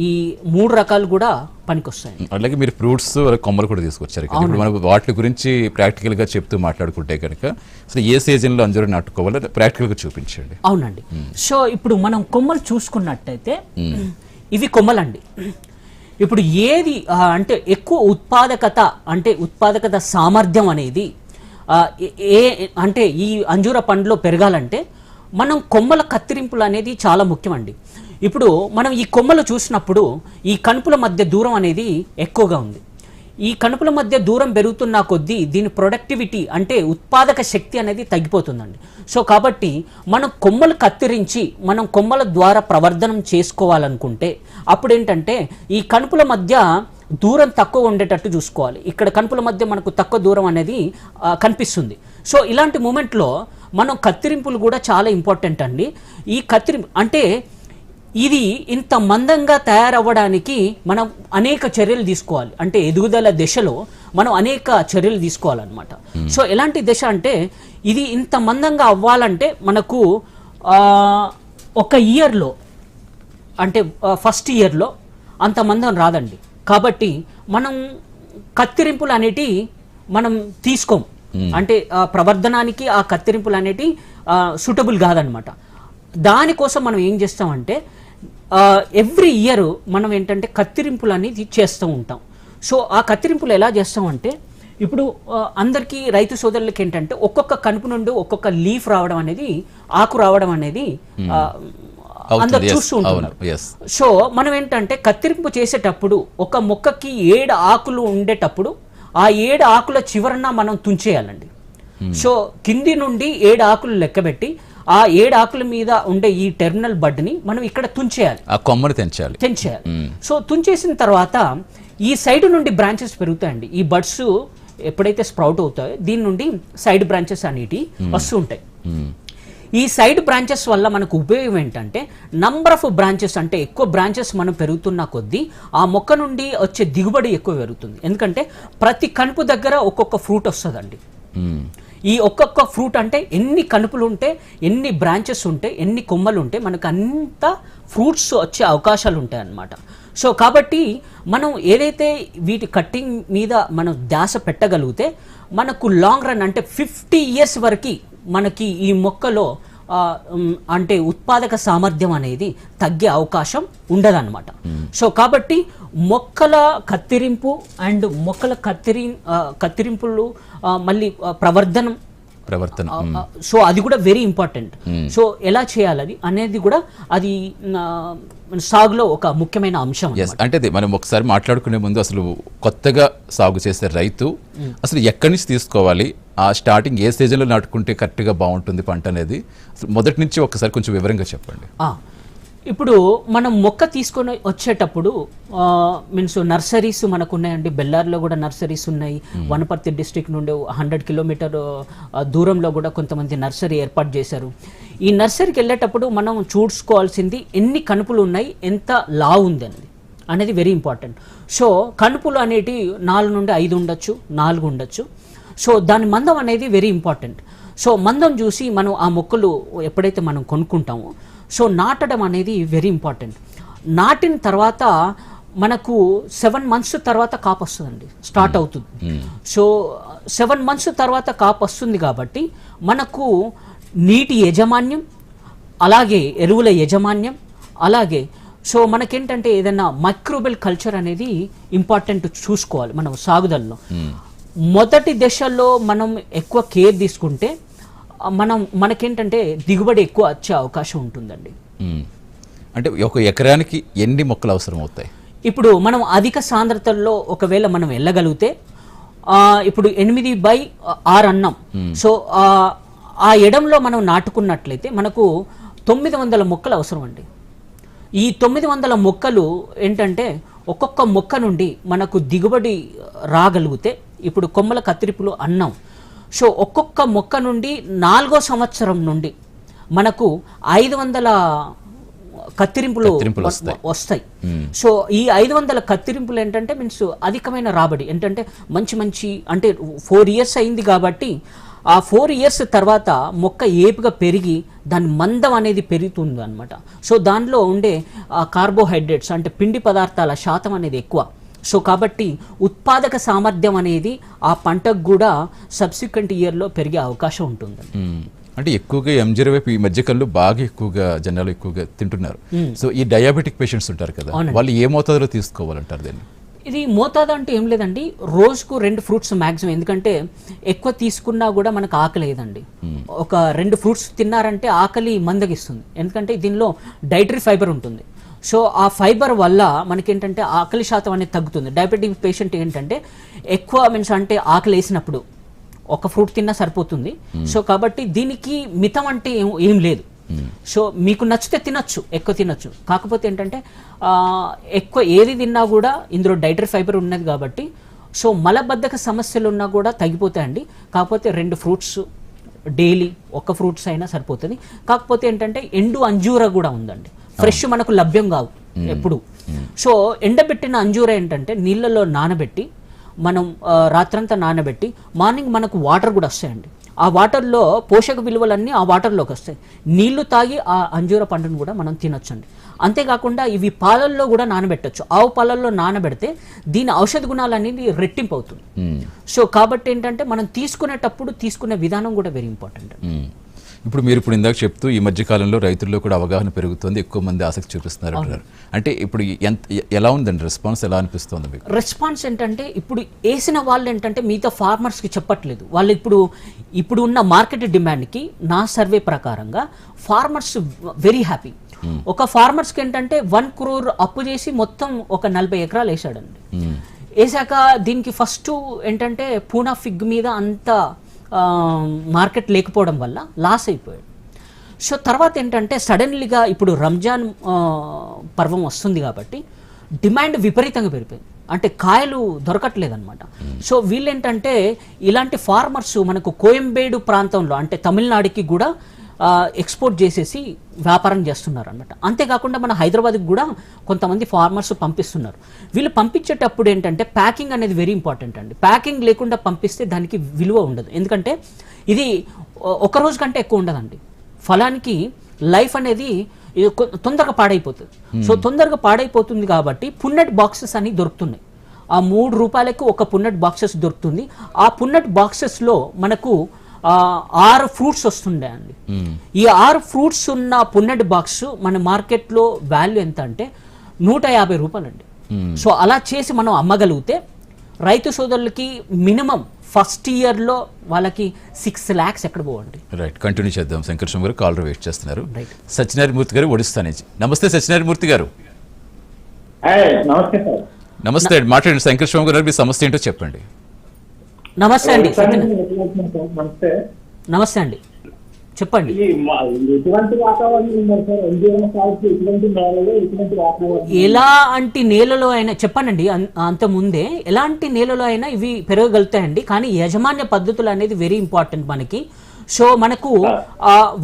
ఈ 3 రకాలు కూడా పనికొస్తాయి. అలాగే మీరు ఫ్రూట్స్ కొమ్మలు కూడా తీసుకొచ్చారు. ఇప్పుడు మనం వాటి గురించి ప్రాక్టికల్గా చెప్తూ మాట్లాడుకుంటే కనుక అసలు ఏ సీజన్లో అంజూర నాటుకోవాలో ప్రాక్టికల్గా చూపించండి. అవునండి. సో ఇప్పుడు మనం కొమ్మలు చూసుకున్నట్టయితే ఇవి కొమ్మలండి. ఇప్పుడు ఏది అంటే ఎక్కువ ఉత్పాదకత, అంటే ఉత్పాదకత సామర్థ్యం అనేది అంటే ఈ అంజూర పండులో పెరగాలంటే మనం కొమ్మల కత్తిరింపులు అనేది చాలా ముఖ్యమండి. ఇప్పుడు మనం ఈ కొమ్మలు చూసినప్పుడు ఈ కణుపుల మధ్య దూరం అనేది ఎక్కువగా ఉంది. ఈ కణుపుల మధ్య దూరం పెరుగుతున్న కొద్దీ దీని ప్రొడక్టివిటీ, అంటే ఉత్పాదక శక్తి అనేది తగ్గిపోతుందండి. సో కాబట్టి మనం కొమ్మలు కత్తిరించి మనం కొమ్మల ద్వారా ప్రవర్ధనం చేసుకోవాలనుకుంటే అప్పుడు ఏంటంటే ఈ కణుపుల మధ్య దూరం తక్కువ ఉండేటట్టు చూసుకోవాలి. ఇక్కడ కణుపుల మధ్య మనకు తక్కువ దూరం అనేది కనిపిస్తుంది. సో ఇలాంటి మూమెంట్లో మనం కత్తిరింపులు కూడా చాలా ఇంపార్టెంట్ అండి. ఈ కత్తిరింపు అంటే ఇది ఇంత మందంగా తయారవ్వడానికి మనం అనేక చర్యలు తీసుకోవాలి. అంటే ఎదుగుదల దశలో మనం అనేక చర్యలు తీసుకోవాలన్నమాట. సో ఎలాంటి దశ అంటే ఇది ఇంత మందంగా అవ్వాలంటే మనకు ఒక ఇయర్లో, అంటే ఫస్ట్ ఇయర్లో అంత మందం రాదండి. కాబట్టి మనం కత్తిరింపులు అనేటి మనం తీసుకోం. అంటే ప్రవర్ధనానికి ఆ కత్తిరింపులు అనేటి సూటబుల్ కాదనమాట. దానికోసం మనం ఏం చేస్తామంటే ఎవ్రీ ఇయర్ మనం ఏంటంటే కత్తిరింపులు అనేది చేస్తూ ఉంటాం. సో ఆ కత్తిరింపులు ఎలా చేస్తామంటే ఇప్పుడు అందరికీ రైతు సోదరులకి ఏంటంటే ఒక్కొక్క కనుపు నుండి ఒక్కొక్క లీఫ్ రావడం అనేది, ఆకు రావడం అనేది అందరు చూస్తూ ఉంటున్నారు. సో మనం ఏంటంటే కత్తిరింపు చేసేటప్పుడు ఒక మొక్కకి 7 ఆకులు ఉండేటప్పుడు ఆ 7 ఆకుల చివరన మనం తుంచేయాలండి. సో కింది నుండి 7 ఆకులు లెక్కబెట్టి ఆ 7 ఆకుల మీద ఉండే ఈ టెర్మినల్ బడ్ని మనం ఇక్కడ తుంచేయాలి, ఆ కొమ్మను తెంచాలి. సో తుంచేసిన తర్వాత ఈ సైడ్ నుండి బ్రాంచెస్ పెరుగుతాయండి. ఈ బడ్స్ ఎప్పుడైతే స్ప్రౌట్ అవుతాయో దీని నుండి సైడ్ బ్రాంచెస్ అనేటివి వస్తూ ఉంటాయి. ఈ సైడ్ బ్రాంచెస్ వల్ల మనకు ఉపయోగం ఏంటంటే నంబర్ ఆఫ్ బ్రాంచెస్, అంటే ఎక్కువ బ్రాంచెస్ మనం పెరుగుతున్న కొద్దీ ఆ మొక్క నుండి వచ్చే దిగుబడి ఎక్కువ పెరుగుతుంది. ఎందుకంటే ప్రతి కనుపు దగ్గర ఒక్కొక్క ఫ్రూట్ వస్తుందండి. ఈ ఒక్కొక్క ఫ్రూట్ అంటే ఎన్ని కనుపులు ఉంటే, ఎన్ని బ్రాంచెస్ ఉంటే, ఎన్ని కొమ్మలు ఉంటే మనకు అంత ఫ్రూట్స్ వచ్చే అవకాశాలు ఉంటాయి అన్నమాట. సో కాబట్టి మనం ఏదైతే వీటి కట్టింగ్ మీద మనం ధ్యాస పెట్టగలిగితే మనకు లాంగ్ రన్ అంటే 50 years వరకు మనకి ఈ మొక్కలో అంటే ఉత్పాదక సామర్థ్యం అనేది తగ్గే అవకాశం ఉండదన్నమాట. సో కాబట్టి మొక్కల కత్తిరింపు అండ్ మొక్కల కత్తిరింపులు మళ్ళీ ప్రవర్ధన, సో అది కూడా వెరీ ఇంపార్టెంట్. సో ఎలా చేయాలి అనేది కూడా అది సాగులో ఒక ముఖ్యమైన అంశం. అంటే మనం ఒకసారి మాట్లాడుకునే ముందు అసలు కొత్తగా సాగు చేసే రైతు అసలు ఎక్కడి నుంచి తీసుకోవాలి, ఆ స్టార్టింగ్ ఏ సీజన్లో నాటుకుంటే కరెక్ట్గా బాగుంటుంది పంట అనేది మొదటి నుంచి ఒకసారి కొంచెం వివరంగా చెప్పండి. ఇప్పుడు మనం మొక్క తీసుకొని వచ్చేటప్పుడు మీన్స్ నర్సరీస్ మనకు ఉన్నాయండి. బెల్లార్లో కూడా నర్సరీస్ ఉన్నాయి. వనపర్తి డిస్ట్రిక్ట్ నుండి 100 కిలోమీటర్ దూరంలో కూడా కొంతమంది నర్సరీ ఏర్పాటు చేశారు. ఈ నర్సరీకి వెళ్ళేటప్పుడు మనం చూసుకోవాల్సింది ఎన్ని కనుపులు ఉన్నాయి, ఎంత లావు ఉంది అనేది వెరీ ఇంపార్టెంట్. సో కనుపులు అనేటి 4 నుండి 5 ఉండొచ్చు, 4 ఉండొచ్చు. సో దాని మందం అనేది వెరీ ఇంపార్టెంట్. సో మందం చూసి మనం ఆ మొక్కలు ఎప్పుడైతే మనం కొనుక్కుంటామో సో నాటడం అనేది వెరీ ఇంపార్టెంట్. నాటిన తర్వాత మనకు 7 months తర్వాత కాపు వస్తుందండి, స్టార్ట్ అవుతుంది. సో 7 months తర్వాత కాపు వస్తుంది కాబట్టి మనకు నీటి యాజమాన్యం, అలాగే ఎరువుల యాజమాన్యం, అలాగే సో మనకేంటంటే ఏదైనా మైక్రోబెల్ కల్చర్ అనేది ఇంపార్టెంట్ చూసుకోవాలి మనం సాగుదలలో. మొదటి దశలో మనం ఎక్కువ కేర్ తీసుకుంటే మనకేంటంటే దిగుబడి ఎక్కువ వచ్చే అవకాశం ఉంటుందండి. అంటే ఒక ఎకరానికి ఎన్ని మొక్కలు అవసరం అవుతాయి? ఇప్పుడు మనం అధిక సాంద్రతల్లో ఒకవేళ మనం వెళ్ళగలిగితే ఇప్పుడు 8/6 అన్నాం. సో ఆ ఎడంలో మనం నాటుకున్నట్లయితే మనకు 900 మొక్కలు అవసరం అండి. ఈ 900 మొక్కలు ఏంటంటే ఒక్కొక్క మొక్క నుండి మనకు దిగుబడి రాగలిగితే, ఇప్పుడు కొమ్మల కత్తిరింపులు అన్నాం. సో ఒక్కొక్క మొక్క నుండి 4వ సంవత్సరం నుండి మనకు 500 కత్తిరింపులు వస్తాయి. సో ఈ 500 కత్తిరింపులు ఏంటంటే మీన్స్ అధికమైన రాబడి ఏంటంటే మంచి అంటే 4 years అయింది కాబట్టి ఆ 4 years తర్వాత మొక్క ఏపుగా పెరిగి దాని మందం అనేది పెరుగుతుంది అనమాట. సో దానిలో ఉండే కార్బోహైడ్రేట్స్ అంటే పిండి పదార్థాల శాతం అనేది ఎక్కువ. సో కాబట్టి ఉత్పాదక సామర్థ్యం అనేది ఆ పంటకు కూడా సబ్సిక్వెంట్ ఇయర్లో పెరిగే అవకాశం ఉంటుంది. అంటే ఎక్కువగా M0 వైపు ఈ మధ్యకాలంలో బాగా ఎక్కువగా జనాలు ఎక్కువగా తింటున్నారు. సో ఈ డయాబెటిక్ పేషెంట్స్ ఉంటారు కదా, వాళ్ళు ఏ మోతాదులో తీసుకోవాలంటారు దీన్ని? ఇది మోతాదు అంటే ఏం లేదండి, రోజుకు 2 ఫ్రూట్స్ మ్యాక్సిమం. ఎందుకంటే ఎక్కువ తీసుకున్నా కూడా మనకు ఆకలి లేదండి. ఒక 2 ఫ్రూట్స్ తిన్నారంటే ఆకలి మందగిస్తుంది. ఎందుకంటే దీనిలో డైటరీ ఫైబర్ ఉంటుంది. సో ఆ ఫైబర్ వల్ల మనకేంటంటే ఆకలి శాతం అనేది తగ్గుతుంది. డయాబెటిక్ పేషెంట్ ఏంటంటే ఎక్కువ మీన్స్ అంటే ఆకలి వేసినప్పుడు ఒక ఫ్రూట్ తిన్నా సరిపోతుంది. సో కాబట్టి దీనికి మితం అంటే ఏం లేదు. సో మీకు నచ్చితే తినొచ్చు, ఎక్కువ తినొచ్చు. కాకపోతే ఏంటంటే ఎక్కువ ఏది తిన్నా కూడా ఇందులో డైటరీ ఫైబర్ ఉన్నది కాబట్టి సో మలబద్ధక సమస్యలు ఉన్నా కూడా తగ్గిపోతాయండి. కాకపోతే 2 ఫ్రూట్స్ డైలీ, ఒక ఫ్రూట్స్ అయినా సరిపోతుంది. కాకపోతే ఏంటంటే ఎండు అంజూర కూడా ఉందండి, ఫ్రెష్ మనకు లభ్యం కావు ఎప్పుడు. సో ఎండబెట్టిన అంజూర ఏంటంటే నీళ్ళలో నానబెట్టి మనం రాత్రంతా నానబెట్టి మార్నింగ్ మనకు వాటర్ కూడా వస్తాయండి. ఆ వాటర్లో పోషక విలువలన్నీ ఆ వాటర్లోకి వస్తాయి. నీళ్లు తాగి ఆ అంజూర పండును కూడా మనం తినొచ్చండి. అంతేకాకుండా ఇవి పాలల్లో కూడా నానబెట్టచ్చు. ఆవు పాలల్లో నానబెడితే దీని ఔషధ గుణాలు అనేది రెట్టింపు అవుతుంది. సో కాబట్టి ఏంటంటే మనం తీసుకునేటప్పుడు తీసుకునే విధానం కూడా వెరీ ఇంపార్టెంట్. ఇప్పుడు మీరు ఇందాక చెప్తూ ఈ మధ్య కాలంలో రైతుల్లో కూడా అవగాహన పెరుగుతుంది, ఎక్కువ మంది ఆసక్తి చూపిస్తున్నారు అంటున్నారు. అంటే ఇప్పుడు ఎలా ఉందండి రెస్పాన్స్, ఎలా అనిపిస్తుంది మీకు? రెస్పాన్స్ ఏంటంటే ఇప్పుడు వేసిన వాళ్ళు ఏంటంటే మిగతా ఫార్మర్స్కి చెప్పట్లేదు. వాళ్ళు ఇప్పుడు ఉన్న మార్కెట్ డిమాండ్కి నా సర్వే ప్రకారంగా ఫార్మర్స్ వెరీ హ్యాపీ. ఒక ఫార్మర్స్కి ఏంటంటే 1 crore అప్పు చేసి మొత్తం ఒక 40 ఎకరాలు వేసాడండి. వేసాక దీనికి ఫస్ట్ ఏంటంటే పూనా ఫిగ్ మీద అంత మార్కెట్ లేకపోవడం వల్ల లాస్ అయిపోయాడు. సో తర్వాత ఏంటంటే సడన్లీగా ఇప్పుడు రంజాన్ పర్వం వస్తుంది కాబట్టి డిమాండ్ విపరీతంగా పెరిగిపోయింది, అంటే కాయలు దొరకట్లేదన్నమాట. సో వీళ్ళేంటంటే ఇలాంటి ఫార్మర్స్ మనకు కోయంబేడు ప్రాంతంలో అంటే తమిళనాడుకి కూడా ఎక్స్పోర్ట్ చేసేసి వ్యాపారం చేస్తున్నారు అనమాట. అంతేకాకుండా మన హైదరాబాద్కి కూడా కొంతమంది ఫార్మర్స్ పంపిస్తున్నారు. వీళ్ళు పంపించేటప్పుడు ఏంటంటే ప్యాకింగ్ అనేది వెరీ ఇంపార్టెంట్ అండి. ప్యాకింగ్ లేకుండా పంపిస్తే దానికి విలువ ఉండదు, ఎందుకంటే ఇది ఒక రోజు కంటే ఎక్కువ ఉండదండి. ఫలానికి లైఫ్ అనేది తొందరగా పాడైపోతుంది. సో తొందరగా పాడైపోతుంది కాబట్టి పున్నట్ బాక్సెస్ అని దొరుకుతున్నాయి. ఆ 3 రూపాయలకు ఒక పున్నట్ బాక్సెస్ దొరుకుతుంది. ఆ పున్నట్ బాక్సెస్లో మనకు 6 ఫ్రూట్స్ వస్తుండే అండి. ఈ 6 ఫ్రూట్స్ ఉన్న పున్నట్ బాక్స్ మన మార్కెట్లో వాల్యూ ఎంత అంటే 150 రూపాయలండి. సో అలా చేసి మనం అమ్మగలిగితే రైతు సోదరులకి మినిమం ఫస్ట్ ఇయర్లో వాళ్ళకి 6 lakhs ఎక్కడ పోవండి. రైట్, కంటిన్యూ చేద్దాం. శంకర్షం గారు కాలర్ వెయిట్ చేస్తున్నారు. సత్యనారాయణ మూర్తి గారు ఒడిస్తా నుంచి. నమస్తే సత్యనారాయణ మూర్తి గారు. నమస్తే సార్. నమస్తే అండి, మాట్లాడండి. శంకర్షం గారు మీ సమస్య ఏంటో చెప్పండి. నమస్తే అండి. నమస్తే. నమస్తే అండి, చెప్పండి. ఎటువంటి వాతావరణం ఉన్నారు సార్? ఎటువంటి నేలలో ఎటువంటి వాతావరణం? ఎలాంటి నేలలో అయినా చెప్పండి. అంత ముందే ఎలాంటి నేలలో అయినా ఇవి పెరగగలుగుతాయండి, కానీ యాజమాన్య పద్ధతులు అనేది వెరీ ఇంపార్టెంట్ మనకి. సో మనకు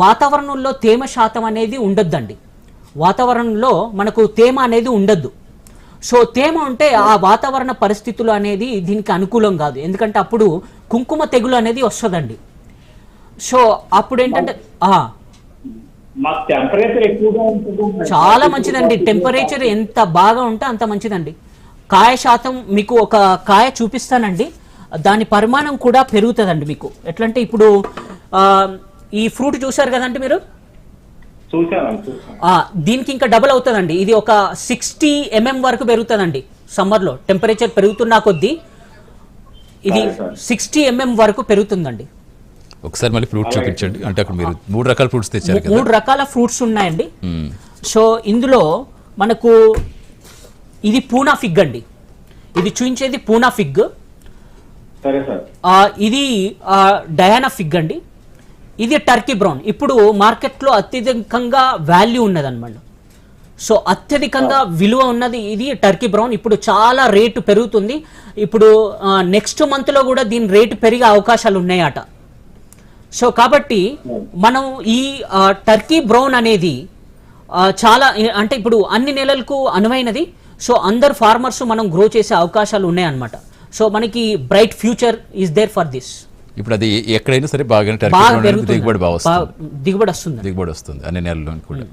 వాతావరణంలో తేమ శాతం అనేది ఉండొద్దండి. వాతావరణంలో మనకు తేమ అనేది ఉండొద్దు. సో తేమ ఉంటే ఆ వాతావరణ పరిస్థితులు అనేది దీనికి అనుకూలం కాదు, ఎందుకంటే అప్పుడు కుంకుమ తెగులు అనేది వస్తుందండి. సో అప్పుడు ఏంటంటే చాలా మంచిదండి. టెంపరేచర్ ఎంత బాగా ఉంటే అంత మంచిదండి. కాయ శాతం మీకు ఒక కాయ చూపిస్తానండి, దాని పరిమాణం కూడా పెరుగుతుందండి మీకు. ఎట్లంటే ఇప్పుడు ఈ ఫ్రూట్ చూసారు కదండి మీరు, దీనికి ఇంకా డబుల్ అవుతుందండి. ఇది ఒక 60 mm వరకు పెరుగుతుందండి. సమ్మర్లో టెంపరేచర్ పెరుగుతున్నా కొద్దీ ఇది 60 mm వరకు పెరుగుతుందండి. ఒకసారి మళ్ళీ ఫ్రూట్ చూపించండి. అంటే అక్కడ మీరు 3 రకాల ఫ్రూట్స్ తెచ్చారు కదా. 3 రకాల ఫ్రూట్స్ ఉన్నాయండి. సో ఇందులో మనకు ఇది పూనా ఫిగ్ అండి. ఇది చూపించేది పూనా ఫిగ్. ఇది డయానా ఫిగ్ అండి. ఇది టర్కీ బ్రౌన్. ఇప్పుడు మార్కెట్లో అత్యధికంగా వాల్యూ ఉన్నదన్నమాట. సో అత్యధికంగా విలువ ఉన్నది ఇది టర్కీ బ్రౌన్. ఇప్పుడు చాలా రేటు పెరుగుతుంది. ఇప్పుడు నెక్స్ట్ మంత్లో కూడా దీని రేటు పెరిగే అవకాశాలు ఉన్నాయట. సో కాబట్టి మనం ఈ టర్కీ బ్రౌన్ అనేది చాలా అంటే ఇప్పుడు అన్ని నెలలకు అనువైనది. సో అందరు ఫార్మర్స్ మనం గ్రో చేసే అవకాశాలు ఉన్నాయన్నమాట. సో మనకి bright future is there for this. ఇప్పుడు అది ఎక్కడైనా సరే బాగానే దిగుబడి వస్తుంది అన్ని నెలల్లో కూడా.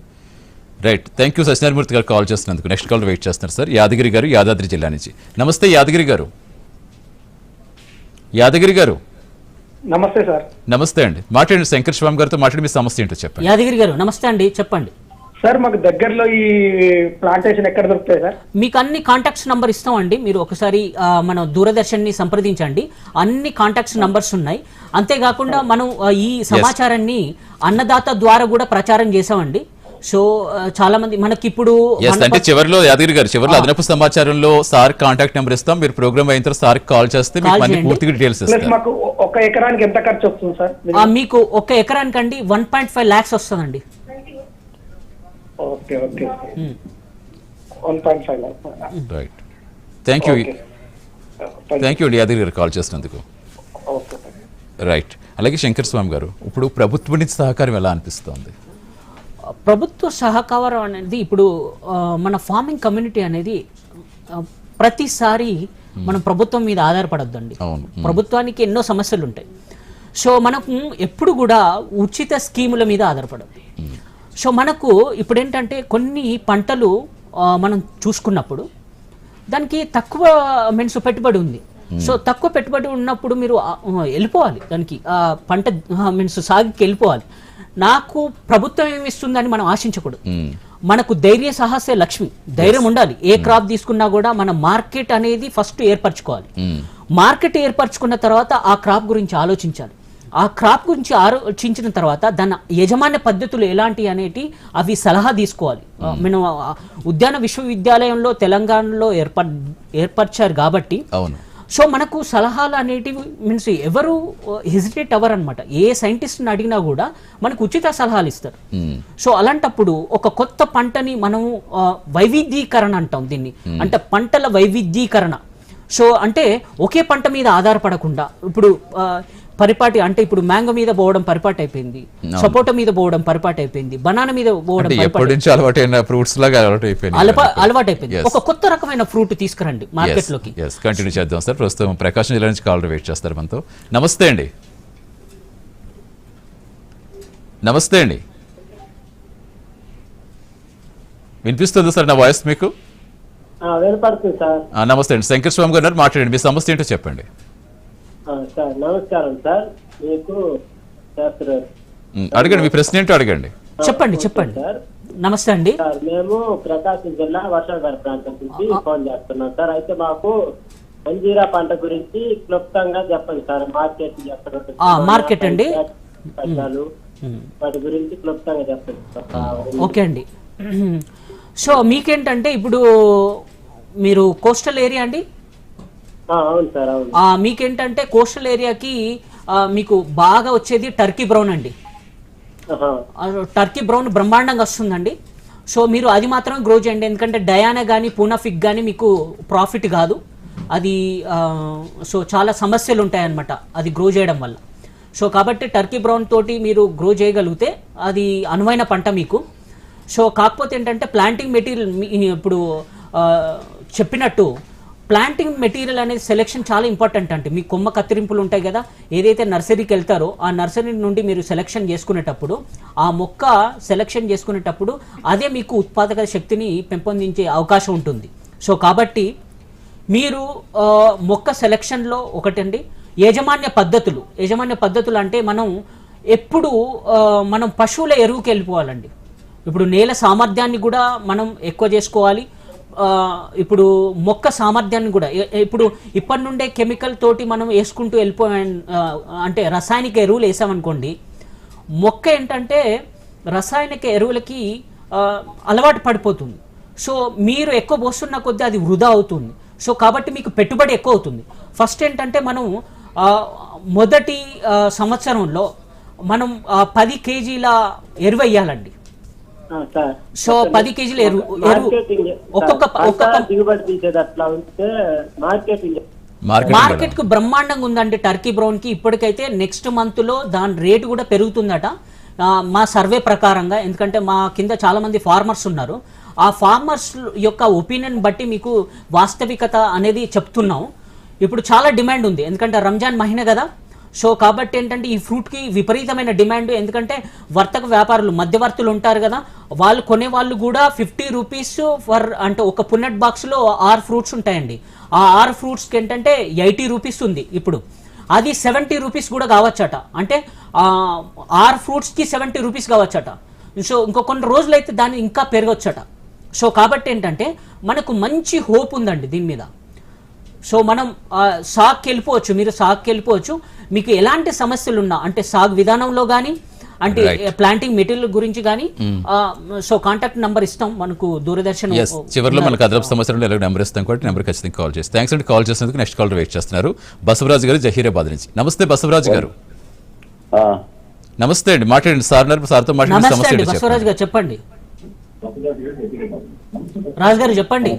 Right, thank you Satyanarayana Murthy గారు కాల్ చేస్తున్నందుకు. నెక్స్ట్ కాల్ వెయిట్ చేస్తున్నారు సార్. యాదగిరి గారు యాదాద్రి జిల్లా నుంచి. నమస్తే యాదగిరి గారు. యాదగిరి గారు నమస్తే సార్. నమస్తే అండి, మాట్లాడండి. శంకర్ స్వామి గారితో మాట్లాడి మీ సమస్య ఏంటో చెప్పండి. యాదగిరి గారు నమస్తే అండి, చెప్పండి సార్. మాకు దగ్గరలో ఈ ప్లాంటేషన్ ఎక్కడ దొరుకుతాయి సార్? మీకు అన్ని కాంటాక్ట్స్ నంబర్ ఇస్తామండి. మీరు ఒకసారి మన దూరదర్శన్ని సంప్రదించండి, అన్ని కాంటాక్ట్స్ నంబర్స్ ఉన్నాయి. అంతేకాకుండా మనం ఈ సమాచారాన్ని అన్నదాత ద్వారా కూడా ప్రచారం చేసామండి. సో చాలా మంది మనకి ఇప్పుడు అంటే చివరిలో యాదగిరి గారు చివరిలో అదనపు సమాచారంలో సార్ కాంటాక్ట్ నెంబర్ ఇస్తాం. మీరు ప్రోగ్రామ్ అయిన తర్వాత సార్ కాల్ చేస్తే పూర్తిగా డీటెయిల్స్ ఇస్తాం. మాకు ఒక ఎకరానికి ఎంత ఖర్చు వస్తుంది సార్? మీకు ఒక ఎకరానికి అండి 1.5 lakhs వస్తుందండి. Okay okay 1.5 lakhs. Right, thank you అండి యాదగిరి గారు కాల్ చేసినందుకు. రైట్, అలాగే శంకర్ స్వామి గారు, ఇప్పుడు ప్రభుత్వం నుంచి సహకారం ఎలా అనిపిస్తుంది? ప్రభుత్వ సహకారం అనేది ఇప్పుడు మన ఫార్మింగ్ కమ్యూనిటీ అనేది ప్రతిసారి మనం ప్రభుత్వం మీద ఆధారపడొద్దండి. ప్రభుత్వానికి ఎన్నో సమస్యలు ఉంటాయి. సో మనకు ఎప్పుడు కూడా ఉచిత స్కీముల మీద ఆధారపడద్దు. సో మనకు ఇప్పుడు ఏంటంటే కొన్ని పంటలు మనం చూసుకున్నప్పుడు దానికి తక్కువ పెట్టుబడి ఉంది. సో తక్కువ పెట్టుబడి ఉన్నప్పుడు మీరు వెళ్ళిపోవాలి, దానికి పంట సాగుకి వెళ్ళిపోవాలి. నాకు ప్రభుత్వం ఏమి ఇస్తుందని మనం ఆశించకూడదు. మనకు ధైర్య సాహసే లక్ష్మి, ధైర్యం ఉండాలి. ఏ క్రాప్ తీసుకున్నా కూడా మన మార్కెట్ అనేది ఫస్ట్ ఏర్పరచుకోవాలి. మార్కెట్ ఏర్పరచుకున్న తర్వాత ఆ క్రాప్ గురించి ఆలోచించాలి. ఆ క్రాప్ గురించి ఆలోచించిన తర్వాత దాని యజమాన్య పద్ధతులు ఎలాంటి అనేటి అవి సలహా తీసుకోవాలి. మనం ఉద్యాన విశ్వవిద్యాలయంలో తెలంగాణలో ఏర్పరిచారు కాబట్టి సో మనకు సలహాలు అనేటివి మీన్స్ ఎవరు హెజిటేట్ అవ్వరు అనమాట. ఏ సైంటిస్ట్ని అడిగినా కూడా మనకు ఉచిత సలహాలు ఇస్తారు. సో అలాంటప్పుడు ఒక కొత్త పంటని మనము వైవిధ్యీకరణ అంటాం దీన్ని, అంటే పంటల వైవిధ్యీకరణ. సో అంటే ఒకే పంట మీద ఆధారపడకుండా ఇప్పుడు పరిపాటి అంటే ఇప్పుడు మ్యాంగో మీద పోవడం పరిపాటి అయిపోయింది, సపోటా మీద పోవడం పరిపాటి అయిపోయింది, బనానా మీద పోవడం అలవాటు అయిపోయింది. ఒక కొత్త రకమైన ఫ్రూట్ తీసుకురండి మార్కెట్ లోకి. కంటిన్యూ చేద్దాం సార్. ప్రస్తుతం ప్రకాశం జిల్లా నుంచి కాలర్ వెయిట్ చేస్తారు మనతో. నమస్తే అండి. నమస్తే అండి, వినిపిస్తుంది సార్ నా వాయిస్ మీకు? వినపడుతుంది సార్. నమస్తే అండి, శంకర్ స్వామి గారు మాట్లాడండి, మీ సమస్య ఏంటో చెప్పండి. సార్ నమస్కారం సార్, మీకు అడగండి, మీ ప్రశ్న ఏంటో అడగండి. చెప్పండి చెప్పండి. నమస్తే అండి సార్, మేము ప్రకాశం జిల్లా వర్షాగారి ప్రాంతం నుంచి ఫోన్ చేస్తున్నాం సార్. అయితే మాకు అంజీరా పంట గురించి క్లుప్తంగా చెప్పండి సార్. మార్కెట్ ఎక్కడ మార్కెట్ అండి, వాటి గురించి క్లుప్తంగా చెప్పండి సార్. ఓకే అండి. సో మీకేంటంటే ఇప్పుడు మీరు కోస్టల్ ఏరియా అండి? అవును సార్, అవును. మీకేంటంటే కోస్టల్ ఏరియాకి మీకు బాగా వచ్చేది టర్కీ బ్రౌన్ అండి. టర్కీ బ్రౌన్ బ్రహ్మాండంగా వస్తుందండి. సో మీరు అది మాత్రం గ్రో చేయండి, ఎందుకంటే డయానా కానీ పూనాఫిక్ కానీ మీకు ప్రాఫిట్ కాదు అది. సో చాలా సమస్యలు ఉంటాయన్నమాట అది గ్రో చేయడం వల్ల. సో కాబట్టి టర్కీ బ్రౌన్ తోటి మీరు గ్రో చేయగలిగితే అది అనువైన పంట మీకు. సో కాకపోతే ఏంటంటే ప్లాంటింగ్ మెటీరియల్ ఇప్పుడు చెప్పినట్టు ప్లాంటింగ్ మెటీరియల్ అనేది సెలెక్షన్ చాలా ఇంపార్టెంట్. అంటే మీ కొమ్మ కత్తిరింపులు ఉంటాయి కదా, ఏదైతే నర్సరీకి వెళ్తారో ఆ నర్సరీ నుండి మీరు సెలెక్షన్ చేసుకునేటప్పుడు ఆ మొక్క సెలెక్షన్ చేసుకునేటప్పుడు అదే మీకు ఉత్పాదక శక్తిని పెంపొందించే అవకాశం ఉంటుంది. సో కాబట్టి మీరు మొక్క సెలెక్షన్లో ఒకటండి యాజమాన్య పద్ధతులు అంటే మనం ఎప్పుడు మనం పశువుల ఎరువుకి వెళ్ళిపోవాలండి. ఇప్పుడు నేల సామర్థ్యాన్ని కూడా మనం ఎక్కువ చేసుకోవాలి. ఇప్పుడు మొక్క సామర్థ్యాన్ని కూడా ఇప్పుడు ఇప్పటి నుండే కెమికల్ తోటి మనం వేసుకుంటూ అంటే రసాయనిక ఎరువులు వేసామనుకోండి, మొక్క ఏంటంటే రసాయనిక ఎరువులకి అలవాటు పడిపోతుంది. సో మీరు ఎక్కువ పోస్తున్న కొద్దీ అది వృధా అవుతుంది. సో కాబట్టి మీకు పెట్టుబడి ఎక్కువ అవుతుంది. ఫస్ట్ ఏంటంటే మనం మొదటి సంవత్సరంలో మనం 10 కేజీల ఎరువు వేయాలండి. సో 10 కేజీల ఎరువు మార్కెట్ కు బ్రహ్మాండంగా ఉందండి. టర్కీ బ్రౌన్ కి ఇప్పటికైతే నెక్స్ట్ మంత్ లో దాని రేటు కూడా పెరుగుతుందట మా సర్వే ప్రకారంగా. ఎందుకంటే మా కింద చాలా మంది ఫార్మర్స్ ఉన్నారు. ఆ ఫార్మర్స్ యొక్క ఒపీనియన్ బట్టి మీకు వాస్తవికత అనేది చెప్తున్నాం. ఇప్పుడు చాలా డిమాండ్ ఉంది, ఎందుకంటే రంజాన్ మహిళ కదా. సో కాబట్టి ఏంటంటే ఈ ఫ్రూట్కి విపరీతమైన డిమాండ్. ఎందుకంటే వర్తక వ్యాపారులు మధ్యవర్తులు ఉంటారు కదా, వాళ్ళు కొనేవాళ్ళు కూడా 50 రూపీస్ ఫర్ అంటే ఒక పున్నట్ బాక్స్లో 6 ఫ్రూట్స్ ఉంటాయండి. ఆ 6 ఫ్రూట్స్కి ఏంటంటే 80 రూపీస్ ఉంది. ఇప్పుడు అది 70 రూపీస్ కూడా కావచ్చట. అంటే 6 ఫ్రూట్స్కి 70 రూపీస్ కావచ్చట. సో ఇంకో కొన్ని రోజులు అయితే దాన్ని ఇంకా పెరగొచ్చట. సో కాబట్టి ఏంటంటే మనకు మంచి హోప్ ఉందండి దీని మీద. సో మనం సాగుకి వెళ్ళిపోవచ్చు, మీరు సాగుకి వెళ్ళిపోవచ్చు. మీకు ఎలాంటి సమస్యలు ఉన్నా అంటే సాగు విధానంలో కానీ అంటే ప్లాంటింగ్ మెటీరియల్ గురించి కానీ సో కాంటాక్ట్ నెంబర్ ఇస్తాం మనకు దూరదర్శన్ చివరిలో మనకు అదనపు సమస్యలు ఎలాగో నెంబర్ ఇస్తాం కాబట్టి నెంబర్ ఖచ్చితంగా కాల్ చేస్తాం. థ్యాంక్స్ అండి కాల్ చేసినందుకు. నెక్స్ట్ కాల్ వెయిట్ చేస్తున్నారు బసవరాజు గారు జహీరాబాద్ నుంచి. నమస్తే బసవరాజు గారు. నమస్తే అండి, మాట్లాడండి సార్. సార్తో మాట్లాడండి. సమస్య బసవరాజు గారు చెప్పండి. రాజు గారు చెప్పండి.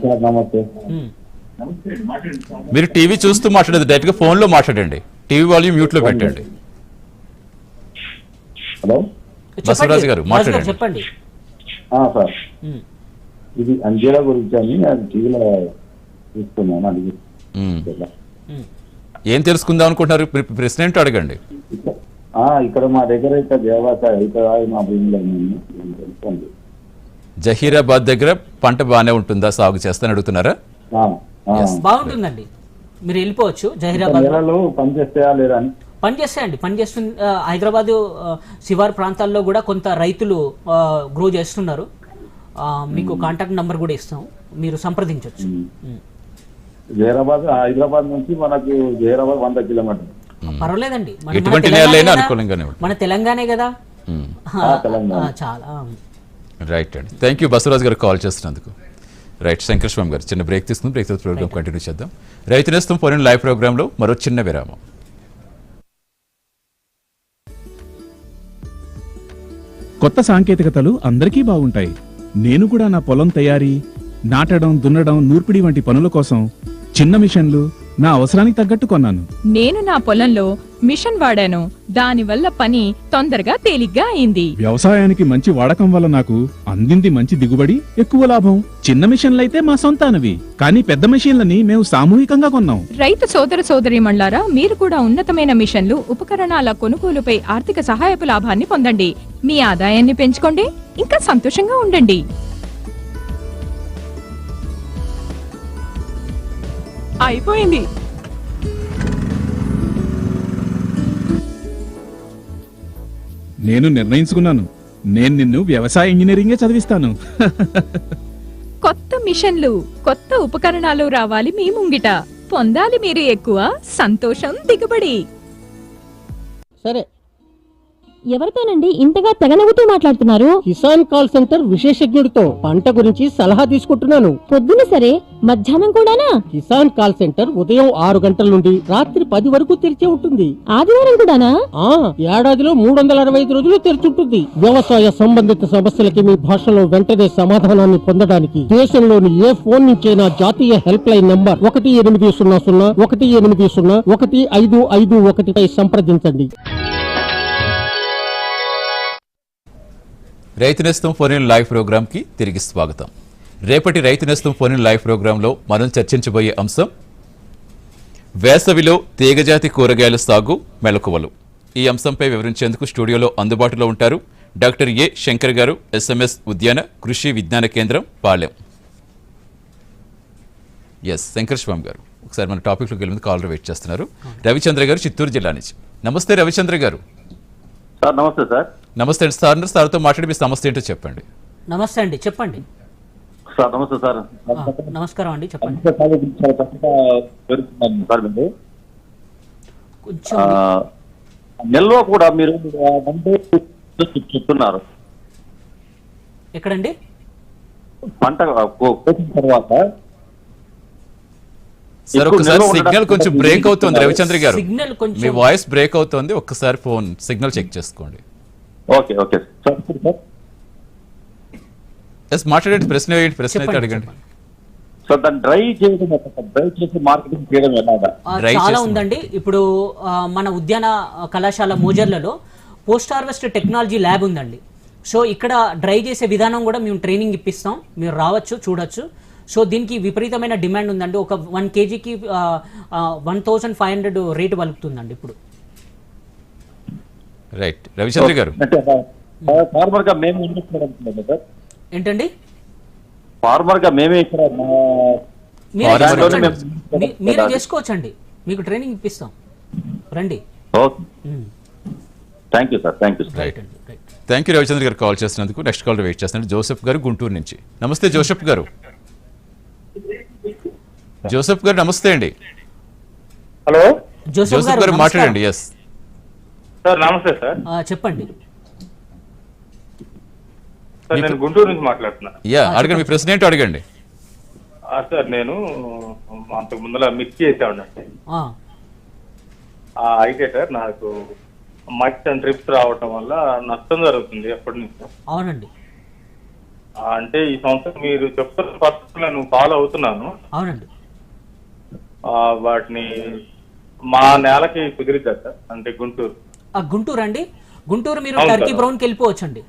మీరు టీవీ చూస్తూ మాట్లాడేది, డైరెక్ట్ గా ఫోన్ లో మాట్లాడండి. టీవీ వాల్యూమ్ మ్యూట్ లో పెట్టండి. హలో బసవరాజు గారు మాట్లాడండి. చెప్పండి సార్. ఇది అంజీరా గురించి అని టీవీలో చూస్తున్నాను, అడిగి ఏం తెలుసుకుందాం అనుకుంటున్నారు? ప్రశ్న ఏంటో అడగండి. ఇక్కడ మా దగ్గర అయితే దేవత అయితే మా భూమిలో తెలుసుకోండి. జహీరాబాద్ దగ్గర పంట బాగానే ఉంటుందా, సాగు చేస్తాను అడుగుతున్నారా? బాగుంటుందండి, మీరు వెళ్ళిపోవచ్చు. జహీరాబాద్ పనిచేస్తాయా లేదా అని పనిచేస్తాయండి, పనిచేస్తుంది. హైదరాబాద్ శివారు ప్రాంతాల్లో కూడా కొంత రైతులు గ్రో చేస్తున్నారు. మీకు కాంటాక్ట్ నెంబర్ కూడా ఇస్తాం, మీరు సంప్రదించవచ్చు. హైదరాబాద్ నుంచి మనకు జైరాబాద్ 100 కిలోమీటర్లు. పర్వాలేదండి, మన తెలంగాణే కదా. చాలా రైట్ అండి. థ్యాంక్ యూ బసవరాజు గారు కాల్ చేస్తున్నందుకు. రైట్, శంకర్ స్వామి గారు చిన్న బ్రేక్ తీసుకుని బ్రేక్ ప్రోగ్రామ్ కంటిన్యూ చేద్దాం. రైతు నేస్తం ఫోన్ లైవ్ ప్రోగ్రాంలో మరో చిన్న విరామం. కొత్త సాంకేతికతలు అందరికీ బాగుంటాయి. నేను కూడా నా పొలం తయారీ, నాటడం, దున్నడం, నూర్పిడి వంటి పనుల కోసం చిన్న మిషన్లు నా అవసరానికి తగ్గట్టు కొన్నాను. నేను నా పొలంలో మిషన్ వాడాను, దానివల్ల పని తొందరగా తేలిగ్గా అయింది. వ్యవసాయానికి మంచి వాడకం వల్ల నాకు అందింది మంచి దిగుబడి, ఎక్కువ లాభం. చిన్న మిషన్లైతే మా సొంతానవి, కానీ పెద్ద మిషన్లని మేము సామూహికంగా కొన్నాం. రైతు సోదర సోదరీమణులారా, మీరు కూడా ఉన్నతమైన మిషన్లు, ఉపకరణాల కొనుగోలుపై ఆర్థిక సహాయపు లాభాన్ని పొందండి. మీ ఆదాయాన్ని పెంచుకోండి, ఇంకా సంతోషంగా ఉండండి. అయిపోయింది. నేను నిర్ణయించుకున్నాను, నేను నిన్ను వ్యవసాయ ఇంజనీరింగే చదివిస్తాను. కొత్త మిషన్లు, కొత్త ఉపకరణాలు రావాలి మీ ముంగిట. పొందాలి మీరు ఎక్కువ సంతోషం, దిగుబడి. సరే, ఎవరితోనండి ఇంతగా తెగనవ్వుతూ మాట్లాడుతున్నారు? కిసాన్ కాల్ సెంటర్ విశేషజ్ఞుడితో పంట గురించి సలహా తీసుకుంటున్నాను. పొద్దున సరే, మధ్యాహ్నం కూడానా? కిసాన్ కాల్ సెంటర్ ఉదయం 6 గంటల నుండి రాత్రి 10 వరకు తెరిచే ఉంటుంది. ఆదివారం కూడానా? ఏడాదిలో 365 రోజులు తెరిచుంటుంది. వ్యవసాయ సంబంధిత సమస్యలకి మీ భాషలో వెంటనే సమాధానాన్ని పొందడానికి దేశంలోని ఏ ఫోన్ నుంచైనా జాతీయ హెల్ప్ లైన్ నంబర్ 1800 180 1551 పై సంప్రదించండి. రైతు నేస్తం ఫోన్ లైవ్ ప్రోగ్రామ్ కి తిరిగి స్వాగతం. రేపటి రైతు నేస్తం ఫోన్ లైవ్ ప్రోగ్రాంలో మనం చర్చించబోయే అంశం వేసవిలో తీగజాతి కూరగాయల సాగు మెలకువలు. ఈ అంశంపై వివరించేందుకు స్టూడియోలో అందుబాటులో ఉంటారు డాక్టర్ ఏ శంకర్ గారు, SMS ఉద్యాన కృషి విజ్ఞాన కేంద్రం, పాలెం. శంకర్ స్వామి గారు, ఒకసారి మన టాపిక్లోకి వెళ్ళి కాలర్ వెయిట్ చేస్తున్నారు. రవిచంద్ర గారు చిత్తూరు జిల్లా నుంచి. నమస్తే రవిచంద్ర గారు. సార్ నమస్తే. సార్ నమస్తే అండి. సార్తో మాట్లాడి మీ సమస్య ఏంటో చెప్పండి. నమస్తే అండి, చెప్పండి సార్. నమస్తే సార్. నమస్కారం అండి, చెప్పండి. నెలలో కూడా మీరు చెప్తున్నారు ఎక్కడండి? పంట కోసిన తర్వాత సార్ ఒకసారి సిగ్నల్ కొంచెం బ్రేక్ అవుతుంది రవిచంద్ర గారు, మీ వాయిస్ బ్రేక్ అవుతుంది. ఒక్కసారి ఫోన్ సిగ్నల్ చెక్ చేసుకోండి. ఓకే ఓకే సార్ మాట్లాడండి. ప్రశ్న ఏంటి? ప్రశ్న అయితే అడగండి. సో దాన్ని డ్రై చేసి మార్కెటింగ్ చేయడం ఎలాగా? చాలా ఉందండి. ఇప్పుడు మన ఉద్యాన కళాశాల మోజర్లలో పోస్ట్ హార్వెస్ట్ టెక్నాలజీ ల్యాబ్ ఉందండి. సో ఇక్కడ డ్రై చేసే విధానం కూడా మేము ట్రైనింగ్ ఇప్పిస్తాం, మీరు రావచ్చు, చూడొచ్చు. సో దీనికి విపరీతమైన డిమాండ్ ఉందండి. ఒక 1 kgకి 1500 రేటు పలుకుతుందండి ఇప్పుడు. రైట్ రవిచంద్ర గారు, ఫార్మర్ గా మేము ఏంటండి? ఫార్మర్ గా మేమే ఇక్కడ మీరే చేసుకోవచ్చండి, మీకు ట్రైనింగ్ ఇప్పిస్తాం, రండి. Thank you sir. Thank you. Thank you Ravichandra గారు కాల్ చేసినందుకు. నెక్స్ట్ కాల్ వెయిట్ చేస్తున్నాడు జోసెఫ్ గారు గుంటూరు నుంచి. నమస్తే జోసెఫ్ గారు. జోసెఫ్ గారు నమస్తే అండి. హలో జోసెఫ్ గారు మాట్లాడండి. సార్ నమస్తే సార్. చెప్పండి సార్. నేను గుంటూరు నుంచి మాట్లాడుతున్నాను. అడగండి, మీ ప్రశ్న ఏంటో అడగండి. సార్ నేను అంతకు ముందర మిక్స్ చేసామండి. అయితే సార్ నాకు మచ్ అండ్ ట్రిప్స్ రావటం వల్ల నష్టం జరుగుతుంది ఎప్పటి నుంచి. అవునండి. అంటే ఈ సంవత్సరం మీరు చెప్తున్న పద్ధతులు నేను ఫాలో అవుతున్నాను. అవునండి. వాటిని మా నేలకి కుదిరిద్దా సార్? అంటే గుంటూరు అండి. గుంటూరు మీరు టర్కీ బ్రౌన్కి వెళ్ళిపోవచ్చండి.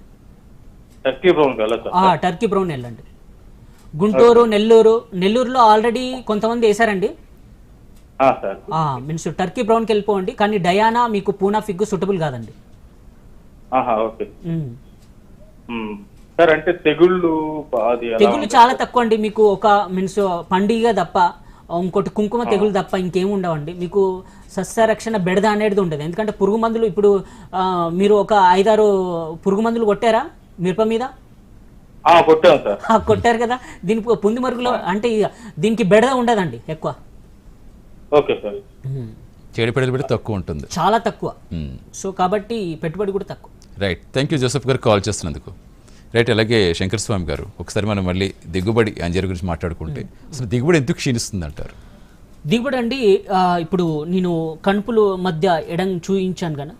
టర్కీ బ్రౌన్ టర్కీ బ్రౌన్ వెళ్ళండి. గుంటూరు, నెల్లూరులో ఆల్రెడీ కొంతమంది వేసారండి. మీన్స్ టర్కీ బ్రౌన్కి వెళ్ళిపోండి. కానీ డయానా మీకు పూనా ఫిగ్ సూటబుల్ కాదండి. సార్ అంటే తెగుళ్ళు చాలా తక్కువ అండి. మీకు ఒక మీన్స్ పండుగ తప్ప ఇంకోటి కుంకుమ తెగులు తప్ప ఇంకేం ఉండవండి. మీకు సస్యరక్షణ బెడద అనేది ఉండదు. ఎందుకంటే పురుగు మందులు ఇప్పుడు మీరు ఒక 5-6 పురుగు మందులు కొట్టారా మిరప మీద? కొట్టాం సార్. కొట్టారు కదా. దీనికి పుంది మరుగులో అంటే దీనికి బెడద ఉండదండి ఎక్కువ. Okay sir. చీడపీడలు కూడా తక్కువ ఉంటుంది, చాలా తక్కువ. సో కాబట్టి పెట్టుబడి కూడా తక్కువ. రైట్, థ్యాంక్ యూ జోసెఫ్ గారు కాల్ చేస్తున్నందుకు. రైట్, అలాగే శంకర్ స్వామి గారు, ఒకసారి మనం మళ్ళీ దిగుబడి అంజీర్ గురించి మాట్లాడుకుంటే అసలు దిగుబడి ఎందుకు క్షీణిస్తుంది అంటారు? దిగుబడి అండి ఇప్పుడు నేను కణుపుల మధ్య ఎడం చూయించాను కదా.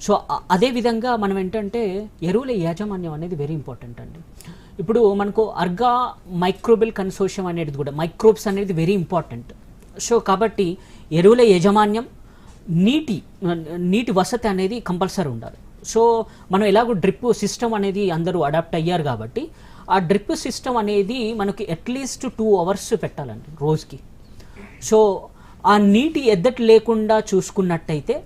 సో అదే విధంగా మనం ఏంటంటే ఎరువుల యాజమాన్యం అనేది వెరీ ఇంపార్టెంట్ అండి. ఇప్పుడు మనకు అర్గా మైక్రోబిల్ కన్సోర్షియం అనేది కూడా మైక్రోబ్స్ అనేది వెరీ ఇంపార్టెంట్. సో కాబట్టి ఎరువుల యాజమాన్యం, నీటి వసతి అనేది కంపల్సరీ ఉండాలి. సో మనం ఎలాగో డ్రిప్ సిస్టమ్ అనేది అందరూ అడాప్ట్ అయ్యారు కాబట్టి ఆ డ్రిప్ సిస్టమ్ అనేది మనకి అట్లీస్ట్ 2 hours పెట్టాలండి రోజుకి. సో ఆ నీటి ఎద్దటి లేకుండా చూసుకున్నట్టయితే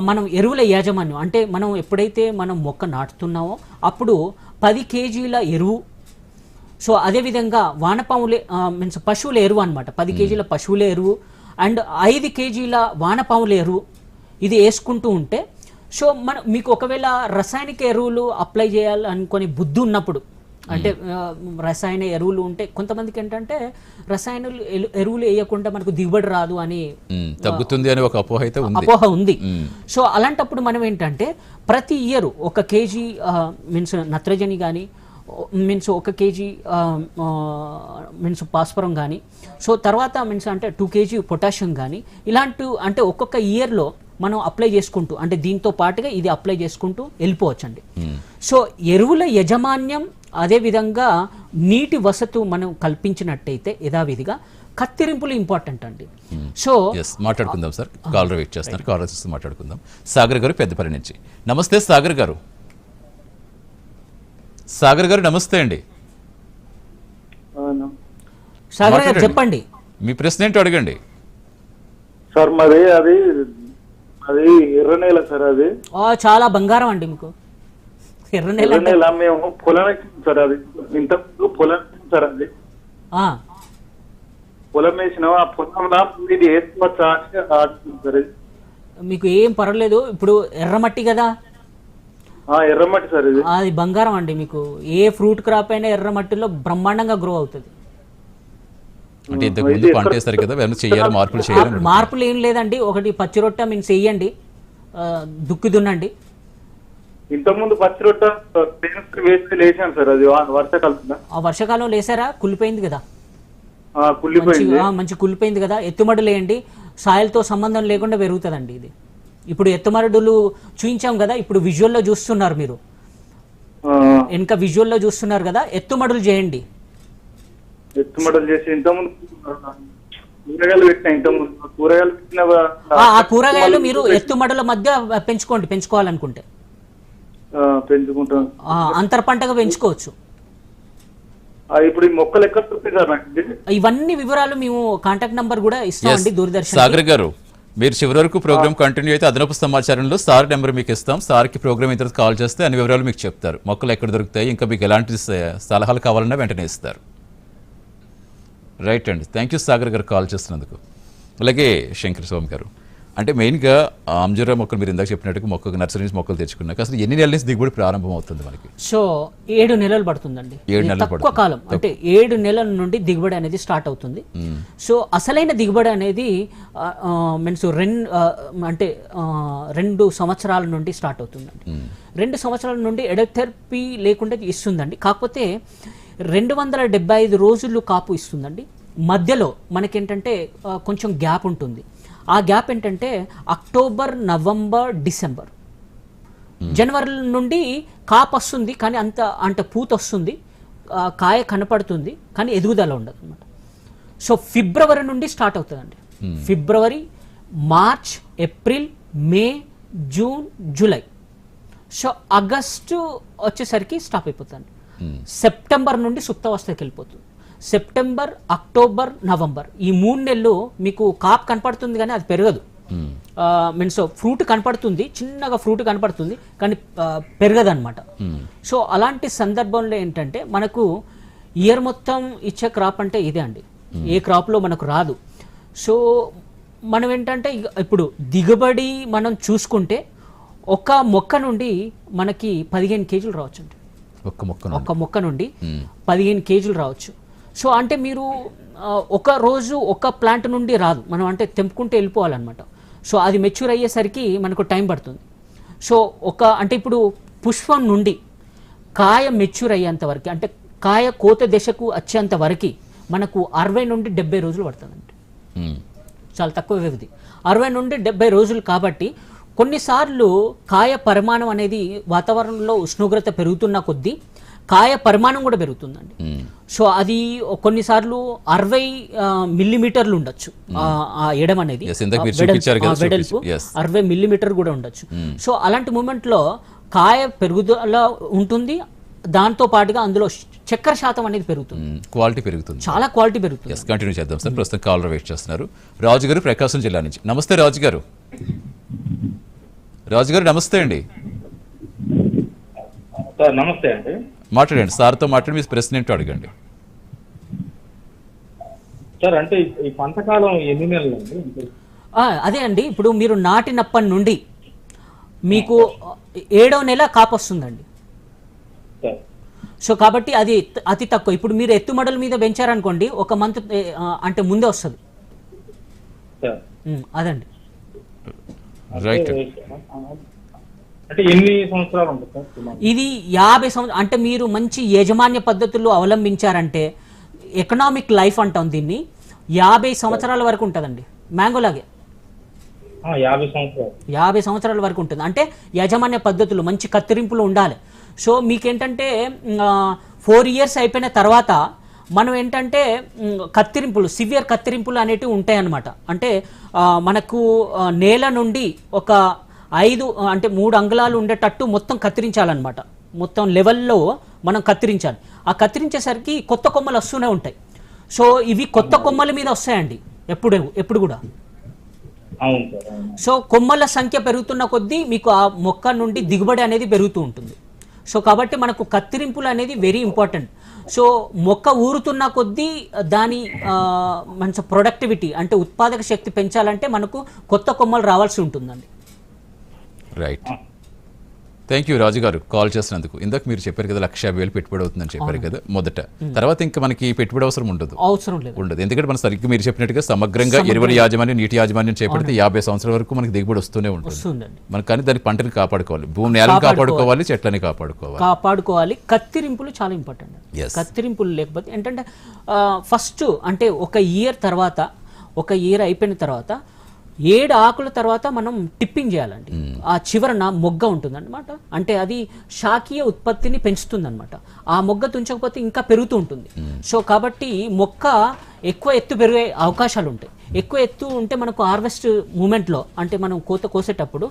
మనం ఎరువుల యాజమాన్యం అంటే మనం ఎప్పుడైతే మనం మొక్క నాటుతున్నామో అప్పుడు 10 kgల ఎరువు, సో అదేవిధంగా వానపాముల మీన్స్ పశువుల ఎరువు అనమాట, 10 kgల పశువుల ఎరువు అండ్ 5 kgల వానపాముల ఎరువు ఇది వేసుకుంటూ ఉంటే, సో మీకు ఒకవేళ రసాయనిక ఎరువులు అప్లై చేయాలనుకొని బుద్ధి ఉన్నప్పుడు, అంటే రసాయన ఎరువులు ఉంటే కొంతమందికి ఏంటంటే రసాయన ఎరువులు వేయకుండా మనకు దిగుబడి రాదు అని తగ్గుతుంది అని ఒక అపోహ ఉంది. సో అలాంటప్పుడు మనం ఏంటంటే ప్రతి ఇయర్ 1 kg మీన్స్ నత్రజని కానీ మీన్స్ 1 kg మీన్స్ భాస్వరం కానీ, సో తర్వాత మీన్స్ అంటే 2 kg పొటాషియం కానీ ఇలాంటి అంటే ఒక్కొక్క ఇయర్లో మనం అప్లై చేసుకుంటూ అంటే దీంతో పాటుగా ఇది అప్లై చేసుకుంటూ వెళ్ళిపోవచ్చండి. సో ఎరువుల యజమాన్యం అదేవిధంగా నీటి వసతు మనం కల్పించినట్టయితే యథావిధిగా కత్తిరింపులు ఇంపార్టెంట్ అండి. సో మాట్లాడుకుందాం సార్, కాలర్ వెయిట్ చేస్తున్నారు, కాలర్ చూస్తూ మాట్లాడుకుందాం. సాగర్ గారు పెద్దపల్లి నుంచి. నమస్తే సాగర్ గారు. సాగర్ గారు నమస్తే అండి. సాగర్ గారు చెప్పండి, మీ ప్రశ్న ఏంటో అడగండి. సార్ అది ఎర్ర నేల సార్, అది చాలా బంగారం అండి మీకు. ఎర్ర నేల మేము పొలం సార్, అది ఇంతకు పొలం సార్, అది పొలం వేసినాం. ఆ పొలంలో ఇది వేసుకోవచ్చా సార్? మీకు ఏం పర్వాలేదు, ఇప్పుడు ఎర్రమట్టి కదా, ఎర్రమట్టి సార్, ఇది అది బంగారం అండి. మీకు ఏ ఫ్రూట్ క్రాప్ అయినా ఎర్రమట్టిలో బ్రహ్మాండంగా గ్రో అవుతుంది. అంటే ఇంతకు ముందు పంట వేస్తారు కదా, చేయాలి మార్పులు చేయాలి? మార్పులు ఏం లేదండి, ఒకటి పచ్చి రొట్టె మీన్స్ వేయండి, దుక్కి దున్నండి. ఇంతకుముందు పచ్చి రొట్టె వేసి లేచాను సార్, అది వర్షాకాలం. ఆ వర్షాకాలం లేసారా? కుళ్ళిపోయింది కదా, మంచి కుళ్ళిపోయింది కదా. ఎత్తుమడులు వేయండి, సాయిల్తో సంబంధం లేకుండా పెరుగుతుందండి ఇది. ఇప్పుడు ఎత్తుమడులు చూయించాం కదా, ఇప్పుడు విజువల్లో చూస్తున్నారు మీరు, వెనక విజువల్లో చూస్తున్నారు కదా, ఎత్తుమడులు చేయండి. ఎత్తుమడులు చేసి ఇంతకుముందు కూరగాయలు పెట్టిన, ఇంతకుముందు కూరగాయలు పెట్టిన ఆ కూరగాయలు మీరు ఎత్తుమడుల మధ్య పెంచుకోవాలనుకుంటే పెంచుకుంటాం, అంతర్ పంటగా పెంచుకోవచ్చు. ఇప్పుడు ఈ మొక్కలు ఎక్కడ దొరుకుతాయి సార్? ఇవన్నీ వివరాలు మేము కాంటాక్ట్ నంబర్ కూడా ఇస్తామండి దూరదర్శన్. సాగర్ గారు, మీరు చివరి వరకు ప్రోగ్రామ్ కంటిన్యూ అయితే అదనపు సమాచారంలో సార్ నెంబర్ మీకు ఇస్తాం. సార్కి ప్రోగ్రామ్ ఇంత కాల్ చేస్తే అన్ని వివరాలు మీకు చెప్తారు. మొక్కలు ఎక్కడ దొరుకుతాయి, ఇంకా మీకు ఎలాంటి సలహాలు కావాలన్నా వెంటనే ఇస్తారు. రైట్ అండి, థ్యాంక్ యూ సాగర్ గారు కాల్ చేస్తున్నందుకు. అలాగే శంకర్ స్వామి గారు, అంటే మెయిన్గా అంజూరా మొక్కలు మీరు ఇందాక చెప్పినట్టుగా మొక్కకు నర్సరీ నుంచి మొక్కలు తెచ్చుకున్నాక అసలు ఎన్ని నెలల నుంచి దిగుబడి ప్రారంభం అవుతుంది మనకి? సో 7 నెలలు పడుతుందండి, తక్కువ కాలం. అంటే 7 నెలల నుండి దిగుబడి అనేది స్టార్ట్ అవుతుంది. సో అసలైన దిగుబడి అనేది మీన్స్ 2 సంవత్సరాల నుండి స్టార్ట్ అవుతుందండి. 2 సంవత్సరాల నుండి ఎడోథెరపీ లేకుండా ఇస్తుందండి. కాకపోతే 275 రోజులు కాపు ఇస్తుందండి. మధ్యలో మనకేంటంటే కొంచెం గ్యాప్ ఉంటుంది. ఆ గ్యాప్ ఏంటంటే అక్టోబర్, నవంబర్, డిసెంబర్, జనవరి నుండి కాపు వస్తుంది కానీ అంటే పూత వస్తుంది, కాయ కనపడుతుంది కానీ ఎదుగుదల ఉండదు అనమాట. సో ఫిబ్రవరి నుండి స్టార్ట్ అవుతుందండి. ఫిబ్రవరి, మార్చ్, ఏప్రిల్, మే, జూన్, జూలై. సో ఆగస్టు వచ్చేసరికి స్టాప్ అయిపోతుంది. సెప్టెంబర్ నుండి సుప్తావస్థకి వెళ్ళిపోతుంది. సెప్టెంబర్, అక్టోబర్, నవంబర్ ఈ 3 నెలలు మీకు కాపు కనపడుతుంది కానీ అది పెరగదు. మీన్స్ ఫ్రూట్ కనపడుతుంది, చిన్నగా ఫ్రూట్ కనపడుతుంది కానీ పెరగదు అనమాట. సో అలాంటి సందర్భంలో ఏంటంటే మనకు ఇయర్ మొత్తం ఇచ్చే క్రాప్ అంటే ఇదే అండి. ఏ క్రాప్లో మనకు రాదు. సో మనం ఏంటంటే ఇప్పుడు దిగుబడి మనం చూసుకుంటే ఒక మొక్క నుండి మనకి 15 కేజీలు రావచ్చు అండి. ఒక మొక్క నుండి 15 కేజీలు రావచ్చు. సో అంటే మీరు ఒక రోజు ఒక ప్లాంట్ నుండి రాదు, మనం అంటే తెంపుకుంటే వెళ్ళిపోవాలన్నమాట. సో అది మెచ్యూర్ అయ్యేసరికి మనకు టైం పడుతుంది. సో అంటే ఇప్పుడు పుష్పం నుండి కాయ మెచ్యూర్ అయ్యేంత వరకు, అంటే కాయ కోత దశకు వచ్చేంత వరకు మనకు 60 నుండి 70 రోజులు పడుతుందండి. చాలా తక్కువ వ్యవధి, 60 నుండి 70 రోజులు. కాబట్టి కొన్నిసార్లు కాయ పరిమాణం అనేది వాతావరణంలో ఉష్ణోగ్రత పెరుగుతున్న కొద్దీ కాయ పరిమాణం కూడా పెరుగుతుందండి. సో అది కొన్నిసార్లు 60 మిల్లీమీటర్లు ఉండొచ్చు ఆ ఎడం అనేది, వెడల్పు 60 మిల్లీమీటర్ కూడా ఉండొచ్చు. సో అలాంటి మూమెంట్లో కాయ పెరుగుదల ఉంటుంది, దాంతో పాటుగా అందులో చక్కెర శాతం అనేది పెరుగుతుంది, క్వాలిటీ పెరుగుతుంది, చాలా క్వాలిటీ పెరుగుతుంది. కంటిన్యూ చేద్దాం సార్. ప్రస్తుతం కాలర్ వెయిట్ చేస్తున్నారు. రాజు గారు ప్రకాశం జిల్లా నుంచి. నమస్తే రాజు గారు. రాజు గారు నమస్తే అండి. సార్ నమస్తే అండి. మాట్లాడండి, సార్తో మాట్లాడి మీ ప్రశ్న ఏంటో అడగండి. సార్ అంటే ఈ పంటకాలం ఎన్ని నెలలు అండి? అదే అండి, ఇప్పుడు మీరు నాటినప్పటి నుండి మీకు 7వ నెల కాపు వస్తుందండి. సో కాబట్టి అది అతి తక్కువ. ఇప్పుడు మీరు ఎత్తుమడల మీద పెంచారనుకోండి, ఒక మంత్ అంటే ముందే వస్తుంది. అదండి. అంటే ఎన్ని సంవత్సరాలు ఉంటుంది? ఇది 50 సంవత్సరాలు. అంటే మీరు మంచి యాజమాన్య పద్ధతుల్లో అవలంబించారంటే, ఎకనామిక్ లైఫ్ అంటాం దీన్ని, 50 సంవత్సరాల వరకు ఉంటుందండి. మ్యాంగోలాగే 50 సంవత్సరాల వరకు ఉంటుంది. అంటే యాజమాన్య పద్ధతులు మంచి కత్తిరింపులు ఉండాలి. సో మీకేంటంటే 4 ఇయర్స్ అయిపోయిన తర్వాత మనం ఏంటంటే కత్తిరింపులు, సివియర్ కత్తిరింపులు అనేటివి ఉంటాయన్నమాట. అంటే మనకు నేల నుండి ఒక 5 అంటే 3 అంగుళాలు ఉండేటట్టు మొత్తం కత్తిరించాలన్నమాట. మొత్తం లెవెల్లో మనం కత్తిరించాలి. ఆ కత్తిరించేసరికి కొత్త కొమ్మలు వస్తూనే ఉంటాయి. సో ఇవి కొత్త కొమ్మల మీద వస్తాయండి ఎప్పుడు కూడా. సో కొమ్మల సంఖ్య పెరుగుతున్న కొద్దీ మీకు ఆ మొక్క నుండి దిగుబడి అనేది పెరుగుతూ ఉంటుంది. సో కాబట్టి మనకు కత్తిరింపులు అనేది వెరీ ఇంపార్టెంట్. సో మొక్క ఊరుతున్న కొద్దీ దాని మంచి ప్రొడక్టివిటీ అంటే ఉత్పాదక శక్తి పెంచాలంటే మనకు కొత్త కొమ్మలు రావాల్సి ఉంటుందండి. రైట్, థ్యాంక్ యూ రాజు గారు కాల్ చేసినందుకు. ఇందాక మీరు చెప్పారు కదా 1,50,000 పెట్టుబడి అవుతుందని చెప్పారు కదా మొదట. తర్వాత ఇంకా మనకి పెట్టుబడి అవసరం ఉండదు. ఎందుకంటే మన సరిగ్గా మీరు చెప్పినట్టుగా సమగ్రంగా ఎరువుల యాజమాన్యం, నీటి యాజమాన్యం చేపడితే 50 సంవత్సరాల వరకు మనకి దిగుబడి వస్తూనే ఉంటుంది. మనకు కానీ దాని పంటని కాపాడుకోవాలి, భూమి నేలను కాపాడుకోవాలి, చెట్లని కాపాడుకోవాలి. కత్తిరింపులు చాలా ఇంపార్టెంట్. కత్తిరింపులు లేకపోతే ఏంటంటే ఫస్ట్ అంటే ఒక ఇయర్ అయిపోయిన తర్వాత 7 ఆకుల తర్వాత మనం టిప్పింగ్ చేయాలండి. ఆ చివరన మొగ్గ ఉంటుంది అనమాట. అంటే అది శాఖీయ ఉత్పత్తిని పెంచుతుంది అనమాట. ఆ మొగ్గ తుంచకపోతే ఇంకా పెరుగుతూ ఉంటుంది. సో కాబట్టి మొక్క ఎక్కువ ఎత్తు పెరిగే అవకాశాలు ఉంటాయి. ఎక్కువ ఎత్తు ఉంటే మనకు హార్వెస్ట్ మూమెంట్లో అంటే మనం కోత కోసేటప్పుడు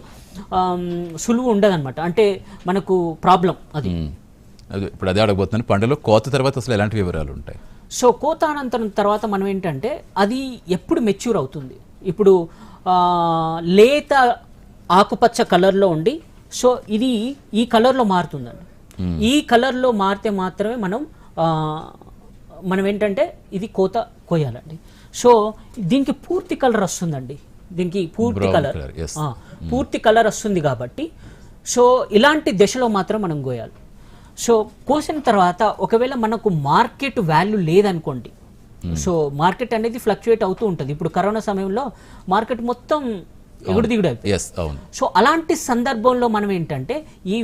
సులువు ఉండదన్నమాట. అంటే మనకు ప్రాబ్లం అది. ఇప్పుడు అదే అడగబోతున్నాను, పండుగలో కోత తర్వాత అసలు ఎలాంటి వివరాలు ఉంటాయి? సో కోత అనంతరం తర్వాత మనం ఏంటంటే అది ఎప్పుడు మెచ్యూర్ అవుతుంది. ఇప్పుడు లేత ఆకుపచ్చ కలర్లో ఉండి సో ఇది ఈ కలర్లో మారుతుందండి. ఈ కలర్లో మారితే మాత్రమే మనం ఏంటంటే ఇది కోత కోయాలండి. సో దీనికి పూర్తి కలర్ వస్తుందండి. దీనికి పూర్తి కలర్ వస్తుంది కాబట్టి సో ఇలాంటి దశలో మాత్రం మనం కోయాలి. సో కోసిన తర్వాత ఒకవేళ మనకు మార్కెట్ వాల్యూ లేదనుకోండి, సో మార్కెట్ అనేది ఫ్లక్చుయేట్ అవుతూ ఉంటుంది. ఇప్పుడు కరోనా సమయంలో మార్కెట్ మొత్తం ఎగుడు దిగుడు అయిపోయింది. సో అలాంటి సందర్భంలో మనం ఏంటంటే ఈ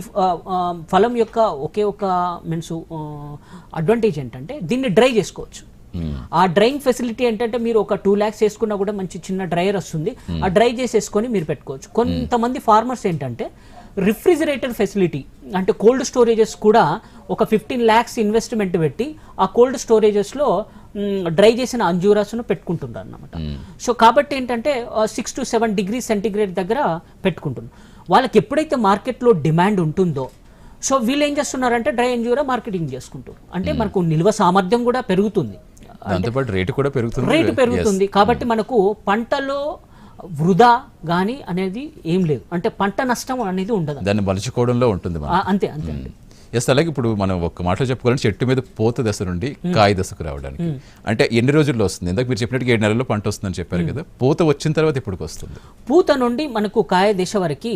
ఫలం యొక్క ఒకే ఒక మీన్స్ అడ్వాంటేజ్ ఏంటంటే దీన్ని డ్రై చేసుకోవచ్చు. ఆ డ్రైయింగ్ ఫెసిలిటీ ఏంటంటే మీరు ఒక 2 lakhs వేసుకున్నా కూడా మంచి చిన్న డ్రైయర్ వస్తుంది. ఆ డ్రై చేసేసుకొని మీరు పెట్టుకోవచ్చు. కొంతమంది ఫార్మర్స్ ఏంటంటే రిఫ్రిజిరేటర్ ఫెసిలిటీ అంటే కోల్డ్ స్టోరేజెస్ కూడా ఒక 15 lakhs ఇన్వెస్ట్మెంట్ పెట్టి ఆ కోల్డ్ స్టోరేజెస్లో డ్రై చేసిన అంజూరాస్ను పెట్టుకుంటున్నారు అన్నమాట. సో కాబట్టి ఏంటంటే 6 to 7 degrees సెంటిగ్రేడ్ దగ్గర పెట్టుకుంటున్నారు. వాళ్ళకి ఎప్పుడైతే మార్కెట్లో డిమాండ్ ఉంటుందో సో వీళ్ళు ఏం చేస్తున్నారంటే డ్రై అంజూరా మార్కెటింగ్ చేసుకుంటారు. అంటే మనకు నిల్వ సామర్థ్యం కూడా పెరుగుతుంది, రేటు కూడా పెరుగుతుంది. కాబట్టి మనకు పంటలో వృధా గానీ అనేది ఏం లేదు, అంటే పంట నష్టం అనేది ఉండదు, దాన్ని మలుచుకోవడంలో ఉంటుంది. అంతే. ఎస్, అలాగే ఇప్పుడు మనం ఒక్క మాటలో చెప్పుకోవాలంటే చెట్టు మీద పూత దశ నుండి కాయ దశకు రావడానికి అంటే ఎన్ని రోజుల్లో వస్తుంది? ఇందాక మీరు చెప్పినట్టుగా 7 నెలల్లో పంట వస్తుందని చెప్పారు కదా, పూత వచ్చిన తర్వాత ఎప్పుడు వస్తుంది? పూత నుండి మనకు కాయ దశ వరకు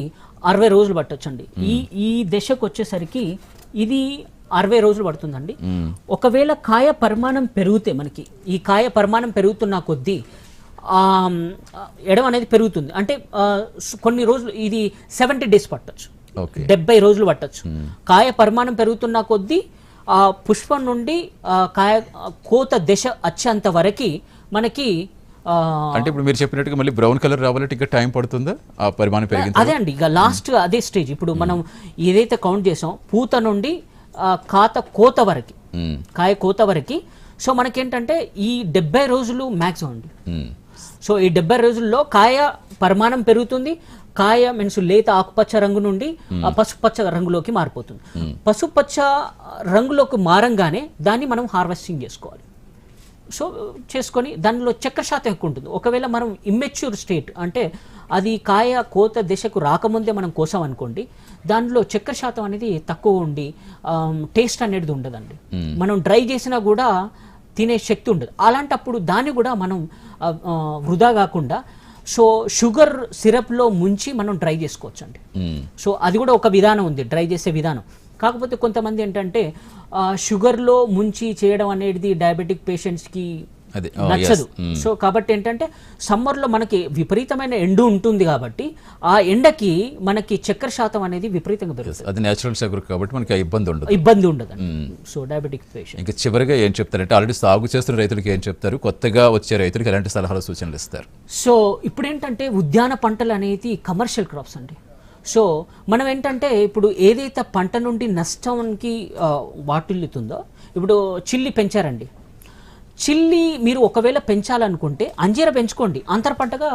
60 రోజులు పట్టొచ్చండి. ఈ దశకు వచ్చేసరికి ఇది 60 రోజులు పడుతుందండి. ఒకవేళ కాయ పరిమాణం పెరిగితే మనకి ఈ కాయ పరిమాణం పెరుగుతున్న కొద్దీ ఎడం అనేది పెరుగుతుంది. అంటే కొన్ని రోజులు ఇది 70 డేస్ పట్టొచ్చు, 70 రోజులు పట్టొచ్చు. కాయ పరిమాణం పెరుగుతున్న కొద్దీ పుష్పం నుండి కాయ కోత దశ వచ్చేంత వరకు మనకి అంటే ఇప్పుడు మీరు చెప్పినట్టుగా మళ్ళీ బ్రౌన్ కలర్ రావాలంటే ఇంకా టైం పడుతుందా ఆ పరిమాణం పెరిగింది? అదే అండి, ఇక లాస్ట్ అదే స్టేజ్. ఇప్పుడు మనం ఏదైతే కౌంట్ చేసాం పూత నుండి కోత వరకు, కాయ కోత వరకు. సో మనకేంటంటే ఈ 70 రోజులు మ్యాక్సిమం అండి. సో ఈ 70 రోజుల్లో కాయ పరిమాణం పెరుగుతుంది. కాయ మీన్స్ లేత ఆకుపచ్చ రంగు నుండి పసుపచ్చ రంగులోకి మారిపోతుంది. పసుపచ్చ రంగులోకి మారంగానే దాన్ని మనం హార్వెస్టింగ్ చేసుకోవాలి. సో చేసుకొని దానిలో చక్కెర శాతం ఎక్కువ ఉంటుంది. ఒకవేళ మనం ఇమ్మెచ్యూర్ స్టేట్ అంటే అది కాయ కోత దశకు రాకముందే మనం కోసాం అనుకోండి, దానిలో చక్కెర శాతం అనేది తక్కువ ఉండి టేస్ట్ అనేది ఉండదండి. మనం డ్రై చేసినా కూడా తినే శక్తి ఉండదు. అలాంటప్పుడు దాన్ని కూడా మనం వృధా కాకుండా సో షుగర్ సిరప్లో ముంచి మనం డ్రై చేసుకోవచ్చు అండి. సో అది కూడా ఒక విధానం ఉంది, డ్రై చేసే విధానం. కాకపోతే కొంతమంది ఏంటంటే షుగర్లో ముంచి చేయడం అనేది డయాబెటిక్ పేషెంట్స్కి నచ్చదు. సో కాబట్టి ఏంటంటే సమ్మర్లో మనకి విపరీతమైన ఎండ ఉంటుంది కాబట్టి ఆ ఎండకి మనకి చక్కెర శాతం అనేది విపరీతంగా పెరుగుతుంది. అది నేచురల్ షుగర్ కాబట్టి మనకి ఇబ్బంది ఉండదు. So diabetic patient. ఇంకా చివరిగా ఏం చెప్తారంటే ఆల్రెడీ సాగు చేస్తున్న రైతులకు ఏం చెప్తారు, కొత్తగా వచ్చే రైతులకు ఎలాంటి సలహాలు సూచనలు ఇస్తారు? సో ఇప్పుడు ఏంటంటే ఉద్యాన పంటలు అనేది కమర్షియల్ క్రాప్స్ అండి. సో మనం ఏంటంటే ఇప్పుడు ఏదైతే పంట నుండి నష్టానికి వాటిల్లుతుందో, ఇప్పుడు చిల్లి పెంచారండి, చిల్లి మీరు ఒకవేళ పెంచాలనుకుంటే అంజీర పెంచుకోండి, అంతర పంటగా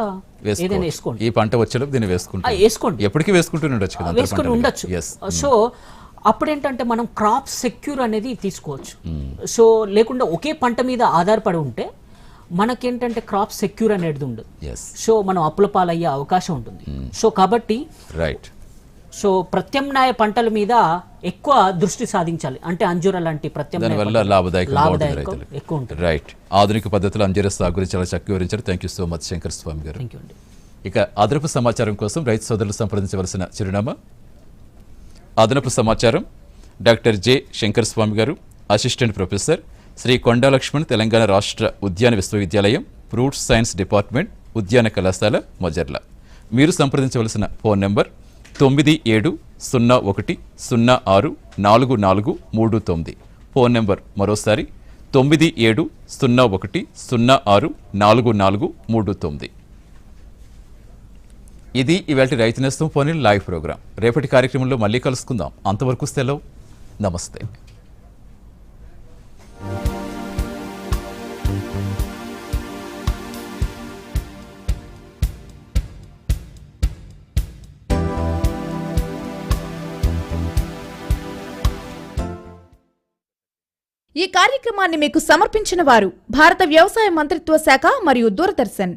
ఏదైనా వేసుకోండి. ఈ పంట వచ్చేలోపు దీన్ని వేసుకోండి, ఎప్పటికీ వేసుకుని ఉండొచ్చు. సో అప్పుడేంటంటే మనం క్రాప్ సెక్యూర్ అనేది తీసుకోవచ్చు. సో లేకుండా ఒకే పంట మీద ఆధారపడి ఉంటే మనకేంటంటే క్రాప్ సెక్యూర్ అనేది ఉండదు. సో మనం అప్పుల పాలయ్యే అవకాశం ఉంటుంది. సో కాబట్టి సో ప్రత్యామ్నాయ పంటల మీద ఎక్కువ దృష్టి సాధించాలి. అంటే అంజూర లాంటి ప్రత్యామ్నాయ లాభదాయకం ఎక్కువ ఉంటుంది. రైట్. ఆధునిక పద్ధతిలో అంజూర సాగు గురించి చాలా చక్కగా వివరించారు. Thank you so much Shankar Swamy garu. ఇక అదనపు సమాచారం కోసం రైతు సోదరులు సంప్రదించవలసిన చిరునామా: అదనపు సమాచారం, డాక్టర్ జె శంకర్ స్వామి గారు, అసిస్టెంట్ ప్రొఫెసర్, శ్రీ కొండా లక్ష్మణ్, తెలంగాణ రాష్ట్ర ఉద్యాన విశ్వవిద్యాలయం, ఫ్రూట్స్ సైన్స్ డిపార్ట్మెంట్, ఉద్యాన కళాశాల, మొజర్ల. మీరు సంప్రదించవలసిన ఫోన్ నెంబర్ 9701064439. ఫోన్ నెంబర్ మరోసారి 9701064439. ఇది ఇవాల్టి రైతు నేస్తం ఫోన్ ఇన్ లైవ్ ప్రోగ్రాం. రేపటి కార్యక్రమంలో మళ్ళీ కలుసుకుందాం. అంతవరకు సెలవు. నమస్తే. ఈ కార్యక్రమాన్ని మీకు సమర్పించిన వారు భారత వ్యవసాయ మంత్రిత్వ శాఖ మరియు దూరదర్శన్.